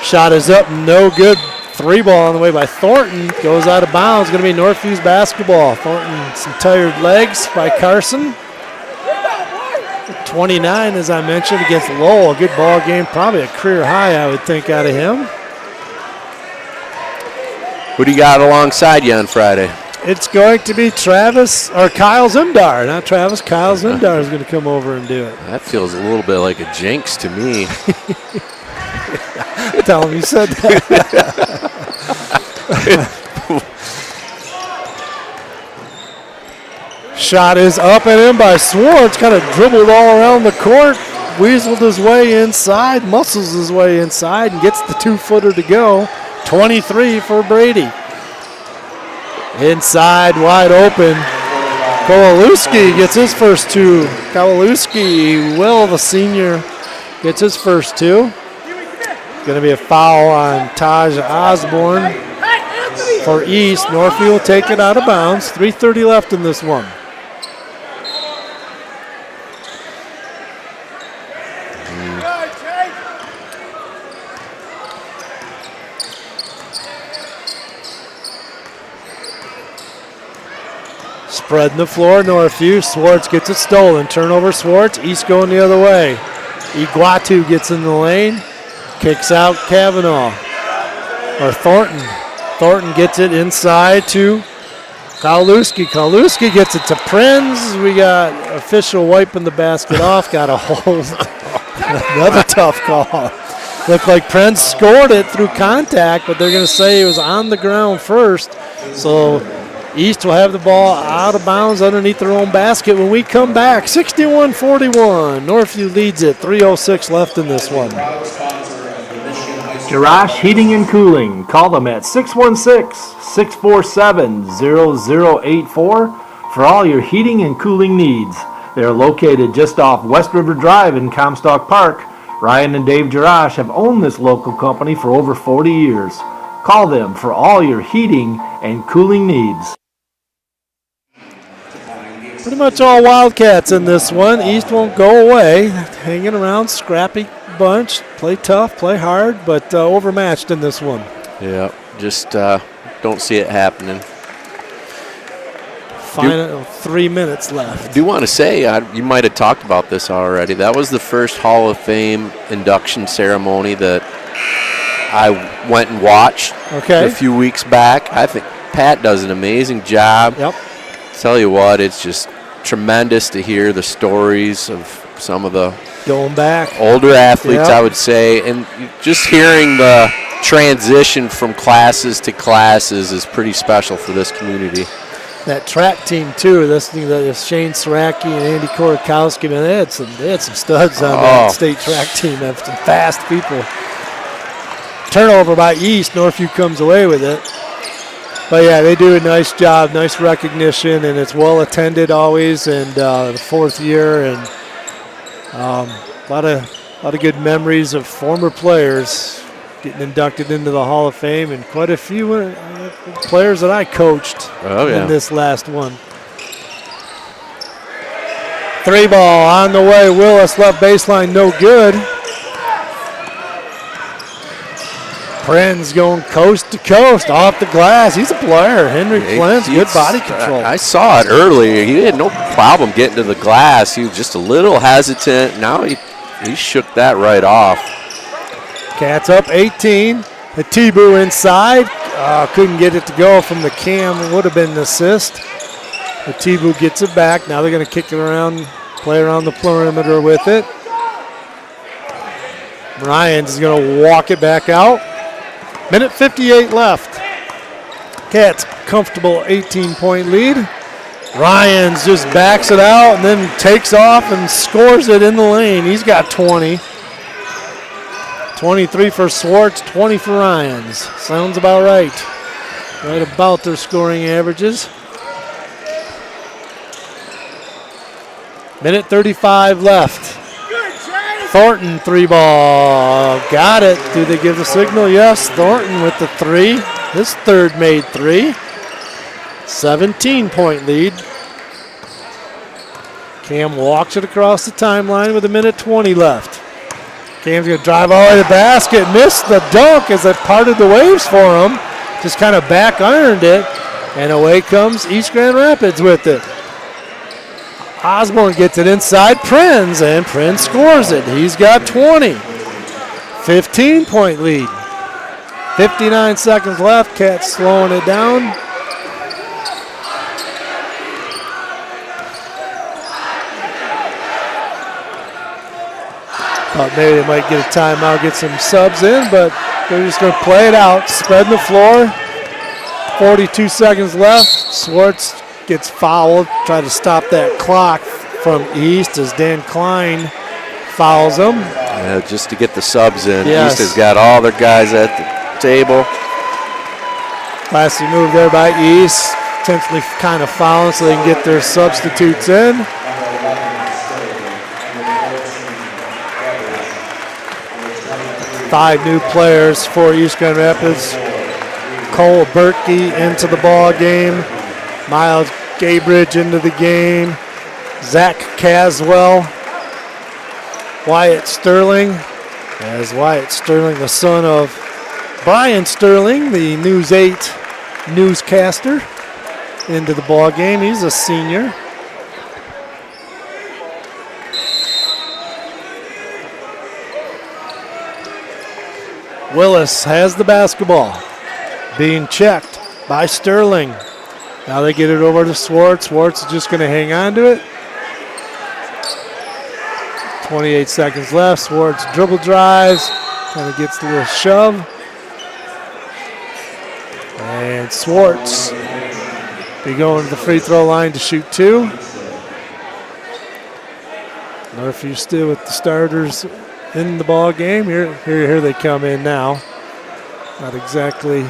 Speaker 1: Shot is up, no good. 3 ball on the way by Thornton. Goes out of bounds. Going to be Northview's basketball. Thornton, some tired legs by Carson. 29, as I mentioned, against Lowell. A good ball game, probably a career high, I would think, out of him.
Speaker 2: Who do you got alongside you on Friday?
Speaker 1: It's going to be Kyle Zimdar. Not Travis, Kyle Zimdar is going to come over and do it.
Speaker 2: That feels a little bit like a jinx to me.
Speaker 1: Tell him you said that. Shot is up and in by Swartz. Kind of dribbled all around the court. Weaseled his way inside, muscles his way inside, and gets the 2-footer to go. 23 for Brady. Inside, wide open. Kowalewski gets his first 2. Kowalewski, the senior, gets his first 2. Going to be a foul on Taj Osborne for East. Northview will take it out of bounds. 3:30 left in this one. Spreading the floor, Northview. Swartz gets it stolen. Turnover, Swartz. East going the other way. Iguatu gets in the lane. Kicks out Kavanaugh. Or Thornton. Thornton gets it inside to Kowalewski. Kowalewski gets it to Prinz. We got official wiping the basket off. Got a hold. Another tough call. Looked like Prinz scored it through contact, but they're going to say it was on the ground first. So East will have the ball out of bounds underneath their own basket when we come back. 61-41. Northview leads it. 3:06 left in this one. Jarash Heating and Cooling. Call them at 616-647-0084 for all your heating and cooling needs. They're located just off West River Drive in Comstock Park. Ryan and Dave Jarash have owned this local company for over 40 years. Call them for all your heating and cooling needs. Pretty much all Wildcats in this one. East won't go away. Hanging around, scrappy bunch. Play tough, play hard, but overmatched in this one.
Speaker 2: Yeah, just don't see it happening.
Speaker 1: Final 3 minutes left.
Speaker 2: I do want to say, you might have talked about this already. That was the first Hall of Fame induction ceremony that I went and watched a few weeks back. I think Pat does an amazing job.
Speaker 1: Yep.
Speaker 2: Tell you what, it's just tremendous to hear the stories of some of the
Speaker 1: going back
Speaker 2: older athletes, I would say, and just hearing the transition from classes to classes is pretty special for this community.
Speaker 1: That track team too. Listening to Shane Saraki and Andy Korakowski, man, they had some studs on that state track team. They have some fast people. turnover by East. Northview comes away with it. But, yeah, they do a nice job, nice recognition, and it's well attended always, and the 4th year, and a lot of good memories of former players getting inducted into the Hall of Fame, and quite a few players that I coached in this last one. 3 ball on the way. Willis left baseline, no good. Prenz going coast to coast off the glass. He's a player. Henry Prenz, good body control.
Speaker 2: I saw it earlier. He had no problem getting to the glass. He was just a little hesitant. Now he shook that right off.
Speaker 1: Cats up 18. Atibu inside. Couldn't get it to go from the cam. It would have been an assist. Atibu gets it back. Now they're going to kick it around, play around the perimeter with it. Ryans is going to walk it back out. Minute 58 left. Cats comfortable 18-point lead. Ryans just backs it out and then takes off and scores it in the lane. He's got 20. 23 for Swartz, 20 for Ryans. Sounds about right. Right about their scoring averages. Minute 35 left. Thornton 3 ball. Got it. Do they give the signal? Yes. Thornton with the 3. His third made 3. 17-point lead. Cam walks it across the timeline with a minute 20 left. Cam's going to drive all the way to the basket. Missed the dunk as it parted the waves for him. Just kind of back ironed it. And away comes East Grand Rapids with it. Osborne gets it inside Prenz, and Prenz scores it. He's got 20. 15-point lead. 59 seconds left. Cats slowing it down. Thought maybe they might get a timeout, get some subs in, but they're just going to play it out. Spreading the floor. 42 seconds left. Swartz gets fouled. Try to stop that clock from East as Dan Klein fouls him.
Speaker 2: Just to get the subs in.
Speaker 1: Yes.
Speaker 2: East has got all their guys at the table.
Speaker 1: Classy move there by East. Intentionally kind of fouling so they can get their substitutes in. Five new players for East Grand Rapids. Cole Berkey into the ball game. Miles Gaybridge into the game. Zach Caswell. Wyatt Sterling. As Wyatt Sterling, the son of Brian Sterling, the News 8 newscaster, into the ball game. He's a senior. Willis has the basketball. Being checked by Sterling. Now they get it over to Swartz. Swartz is just going to hang on to it. 28 seconds left. Swartz dribble drives. Kind of gets a little shove. And Swartz be going to the free throw line to shoot 2. Northview still with the starters in the ball game. Here they come in now. Not exactly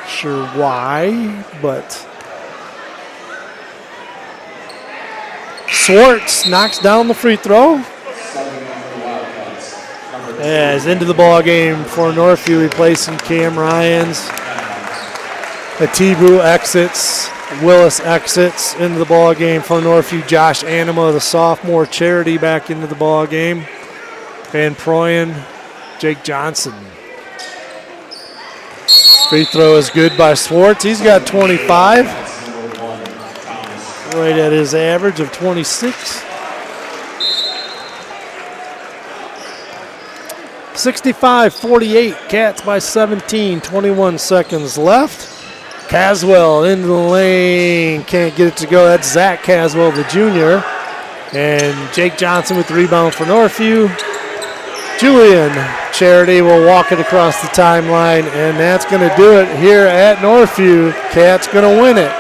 Speaker 1: sure why, but Swartz knocks down the free throw. As into the ball game for Northview, replacing Cam Ryans. Atibu exits. Willis exits into the ball game for Northview. Josh Anima, the sophomore charity, back into the ball game. Van Proyen, Jake Johnson. Free throw is good by Swartz. He's got 25. Right at his average of 26. 65-48. Cats by 17. 21 seconds left. Caswell into the lane. Can't get it to go. That's Zach Caswell, the junior. And Jake Johnson with the rebound for Northview. Julian Charity will walk it across the timeline, and that's going to do it here at Northview. Cats going to win it.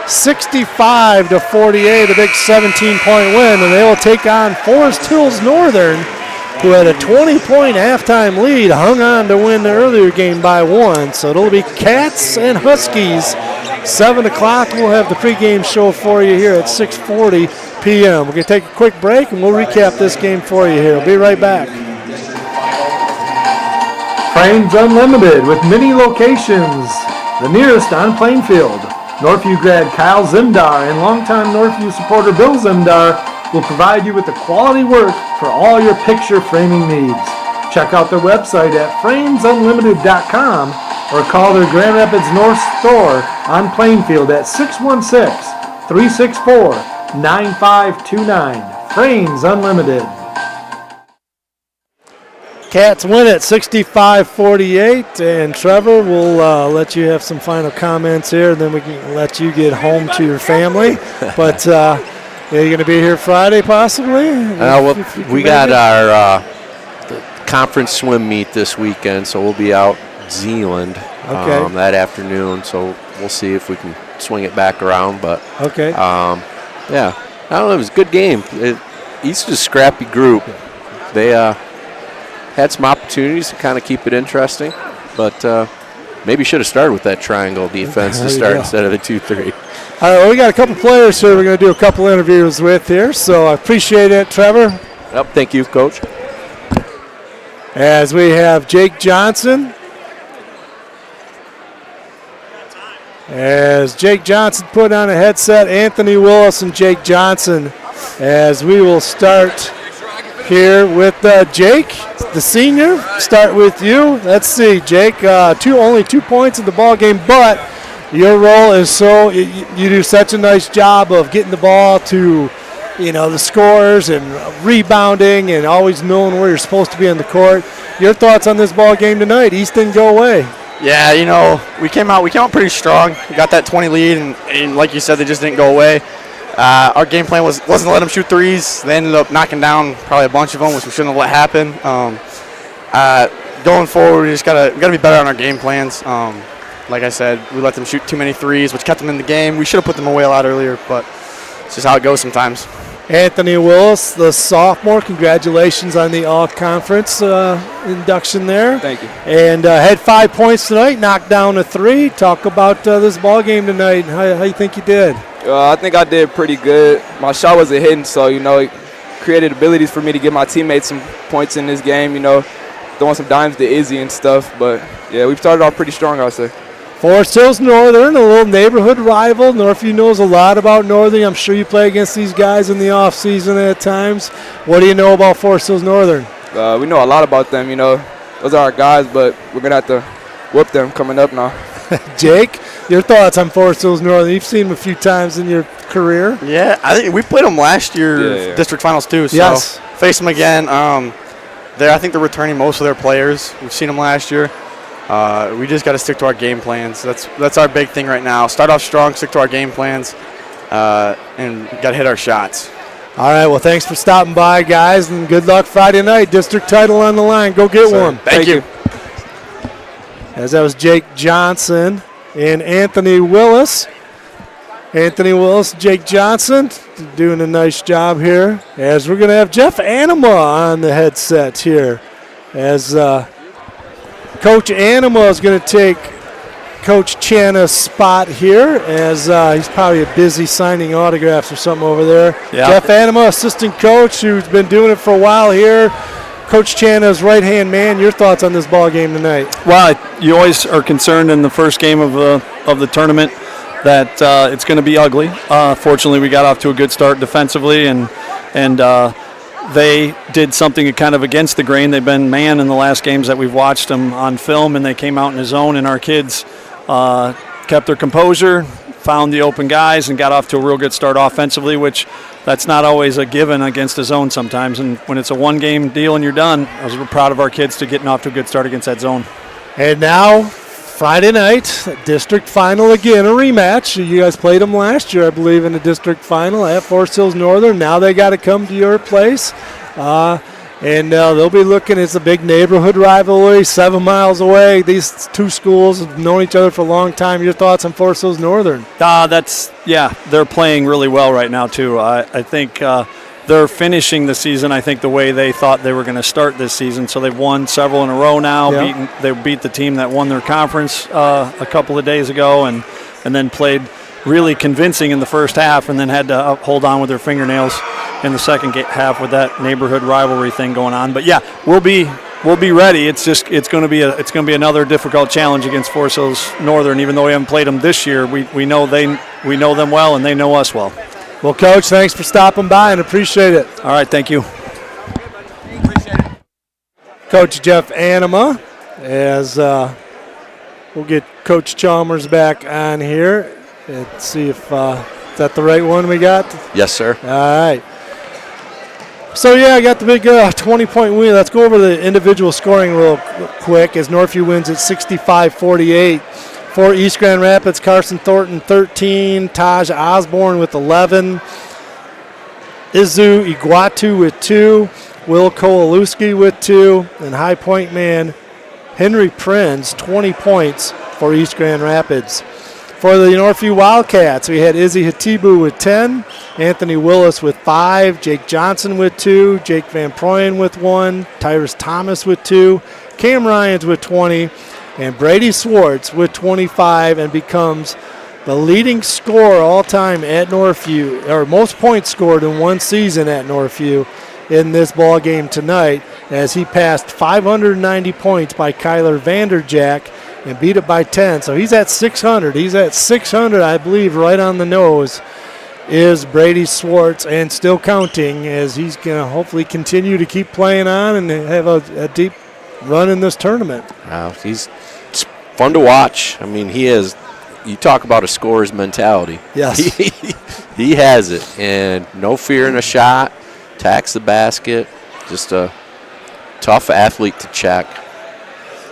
Speaker 1: 65-48, a big 17-point win, and they will take on Forest Hills Northern who had a 20-point halftime lead, hung on to win the earlier game by 1. So it'll be Cats and Huskies. 7 o'clock, we'll have the pregame show for you here at 6:40 p.m. We're going to take a quick break, and we'll recap this game for you here. We'll be right back. Frames Unlimited with many locations. The nearest on Plainfield. Northview grad Kyle Zimdar and longtime Northview supporter Bill Zimdar will provide you with the quality work for all your picture framing needs. Check out their website at framesunlimited.com or call their Grand Rapids North store on Plainfield at 616-364-9529. Frames Unlimited. Cats win at 65-48, and Trevor will let you have some final comments here, and then we can let you get home to your family. But are you going to be here Friday possibly?
Speaker 2: We got our the conference swim meet this weekend, so we'll be out Zealand that afternoon. So we'll see if we can swing it back around. But
Speaker 1: okay,
Speaker 2: I don't know. It was a good game. East is a scrappy group. They had some opportunities to kind of keep it interesting, but maybe should have started with that triangle defense to start instead of the 2-3.
Speaker 1: All right, well, we got a couple players here we're going to do a couple interviews with here, so I appreciate it, Trevor.
Speaker 2: Yep, thank you, Coach.
Speaker 1: As we have Jake Johnson. As Jake Johnson put on a headset, Anthony Willis and Jake Johnson, as we will start here with Jake, the senior. Start with you. Let's see, Jake. Only 2 points in the ball game, but your role is you do such a nice job of getting the ball to, the scorers and rebounding and always knowing where you're supposed to be on the court. Your thoughts on this ball game tonight? East didn't go away.
Speaker 9: Yeah, we came out pretty strong. We got that 20 lead, and like you said, they just didn't go away. Our game plan wasn't to let them shoot threes. They ended up knocking down probably a bunch of them, which we shouldn't have let happen. Going forward, we just gotta be better on our game plans. Like I said, we let them shoot too many threes, which kept them in the game. We should have put them away a lot earlier, but it's just how it goes sometimes.
Speaker 1: Anthony Willis, the sophomore, congratulations on the all-conference induction there.
Speaker 10: Thank you.
Speaker 1: And had 5 points tonight, knocked down a 3. Talk about this ball game tonight and how you think you did.
Speaker 10: I think I did pretty good. My shot wasn't hitting, so, it created abilities for me to give my teammates some points in this game, throwing some dimes to Izzy and stuff. But, yeah, we've started off pretty strong, I'll say.
Speaker 1: Forest Hills Northern, a little neighborhood rival. Northview knows a lot about Northern. I'm sure you play against these guys in the off-season at times. What do you know about Forest Hills Northern?
Speaker 10: We know a lot about them, Those are our guys, but we're going to have to whoop them coming up now.
Speaker 1: Jake, your thoughts on Forest Hills Northern? You've seen them a few times in your career.
Speaker 9: Yeah, I think we played them last year, district finals too. So
Speaker 1: yes.
Speaker 9: Face them again. I think they're returning most of their players. We've seen them last year. We just got to stick to our game plans. That's our big thing right now. Start off strong, stick to our game plans, and got to hit our shots.
Speaker 1: All right, well, thanks for stopping by, guys, and good luck Friday night. District title on the line. Go get one.
Speaker 9: Thank you.
Speaker 1: As that was Jake Johnson and Anthony Willis. Anthony Willis, Jake Johnson doing a nice job here. As we're going to have Jeff Anima on the headset here. As Coach Anima is going to take Coach Chana's spot here, as he's probably busy signing autographs or something over there.
Speaker 11: Yeah.
Speaker 1: Jeff Anima, assistant coach, who's been doing it for a while here. Coach Chana's right-hand man. Your thoughts on this ball game tonight?
Speaker 11: Well, you always are concerned in the first game of the tournament that it's going to be ugly. Fortunately, we got off to a good start defensively, and they did something kind of against the grain. They've been man in the last games that we've watched them on film, and they came out in his zone, and our kids kept their composure, found the open guys, and got off to a real good start offensively, which that's not always a given against a zone sometimes. And when it's a one-game deal and you're done, I was proud of our kids to getting off to a good start against that zone.
Speaker 1: And now, Friday night, district final again, a rematch. You guys played them last year, I believe, in the district final at Forest Hills Northern. Now they got to come to your place. And they'll be looking, it's a big neighborhood rivalry, 7 miles away. These two schools have known each other for a long time. Your thoughts on Forest Hills Northern?
Speaker 11: They're playing really well right now, too. I think they're finishing the season, I think, the way they thought they were going to start this season. So they've won several in a row now.
Speaker 1: Yeah.
Speaker 11: They beat the team that won their conference a couple of days ago, and then played really convincing in the first half, and then had to hold on with their fingernails in the second half with that neighborhood rivalry thing going on. But yeah, we'll be ready. It's going to be another difficult challenge against Forest Hills Northern. Even though we haven't played them this year, we know them well, and they know us well.
Speaker 1: Well, Coach, thanks for stopping by and appreciate it.
Speaker 11: All right, thank you.
Speaker 1: Coach Jeff Anima, as we'll get Coach Chalmers back on here. Let's see if is that the right one we got?
Speaker 2: Yes, sir.
Speaker 1: All right. So, yeah, I got the big 20-point win. Let's go over the individual scoring real quick as Northview wins at 65-48. For East Grand Rapids, Carson Thornton 13, Taj Osborne with 11, Izu Iguatu with 2, Will Kowalewski with 2, and High Point man Henry Prinz, 20 points for East Grand Rapids. For the Northview Wildcats, we had Izzy Hatibu with 10, Anthony Willis with 5, Jake Johnson with 2, Jake Van Proyen with 1, Tyrus Thomas with 2, Cam Ryans with 20, and Brady Swartz with 25, and becomes the leading scorer all time at Northview, or most points scored in one season at Northview in this ball game tonight, as he passed 590 points by Kyler Vanderjack and beat it by 10. So he's at 600. He's at 600, I believe, right on the nose is Brady Swartz, and still counting, as he's going to hopefully continue to keep playing on and have a deep run in this tournament.
Speaker 2: Wow, it's fun to watch. I mean, he is. You talk about a scorer's mentality.
Speaker 1: Yes.
Speaker 2: He has it, and no fear in a shot, attacks the basket, just a tough athlete to check.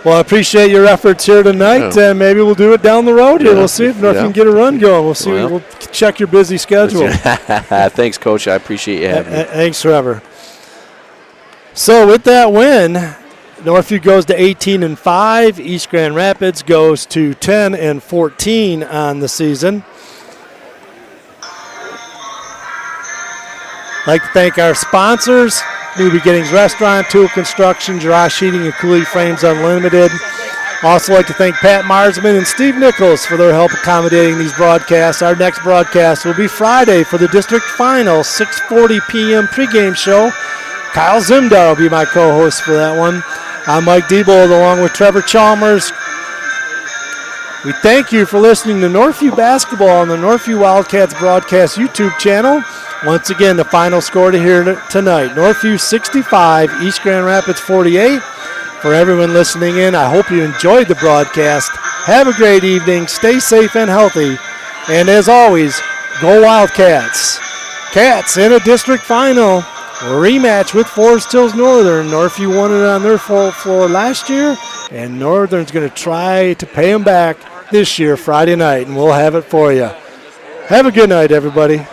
Speaker 1: Well, I appreciate your efforts here tonight, and maybe we'll do it down the road here. We'll see if Northview can get a run going. We'll see. We'll check your busy schedule.
Speaker 2: Thanks, Coach. I appreciate you having me.
Speaker 1: Thanks, Trevor. So with that win, Northview goes to 18-5. East Grand Rapids goes to 10-14 on the season. I'd like to thank our sponsors: New Beginnings Restaurant, Tool Construction, Jerash Heating, and Cooley Frames Unlimited. Also like to thank Pat Marsman and Steve Nichols for their help accommodating these broadcasts. Our next broadcast will be Friday for the district final, 6:40 p.m. pregame show. Kyle Zimdar will be my co-host for that one. I'm Mike Diebold along with Trevor Chalmers. We thank you for listening to Northview Basketball on the Northview Wildcats broadcast YouTube channel. Once again, the final score to hear tonight: Northview 65, East Grand Rapids 48. For everyone listening in, I hope you enjoyed the broadcast. Have a great evening. Stay safe and healthy. And as always, go Wildcats. Cats in a district final. A rematch with Forest Hills Northern. Northview won it on their floor last year, and Northern's going to try to pay them back this year, Friday night, and we'll have it for you. Have a good night, everybody.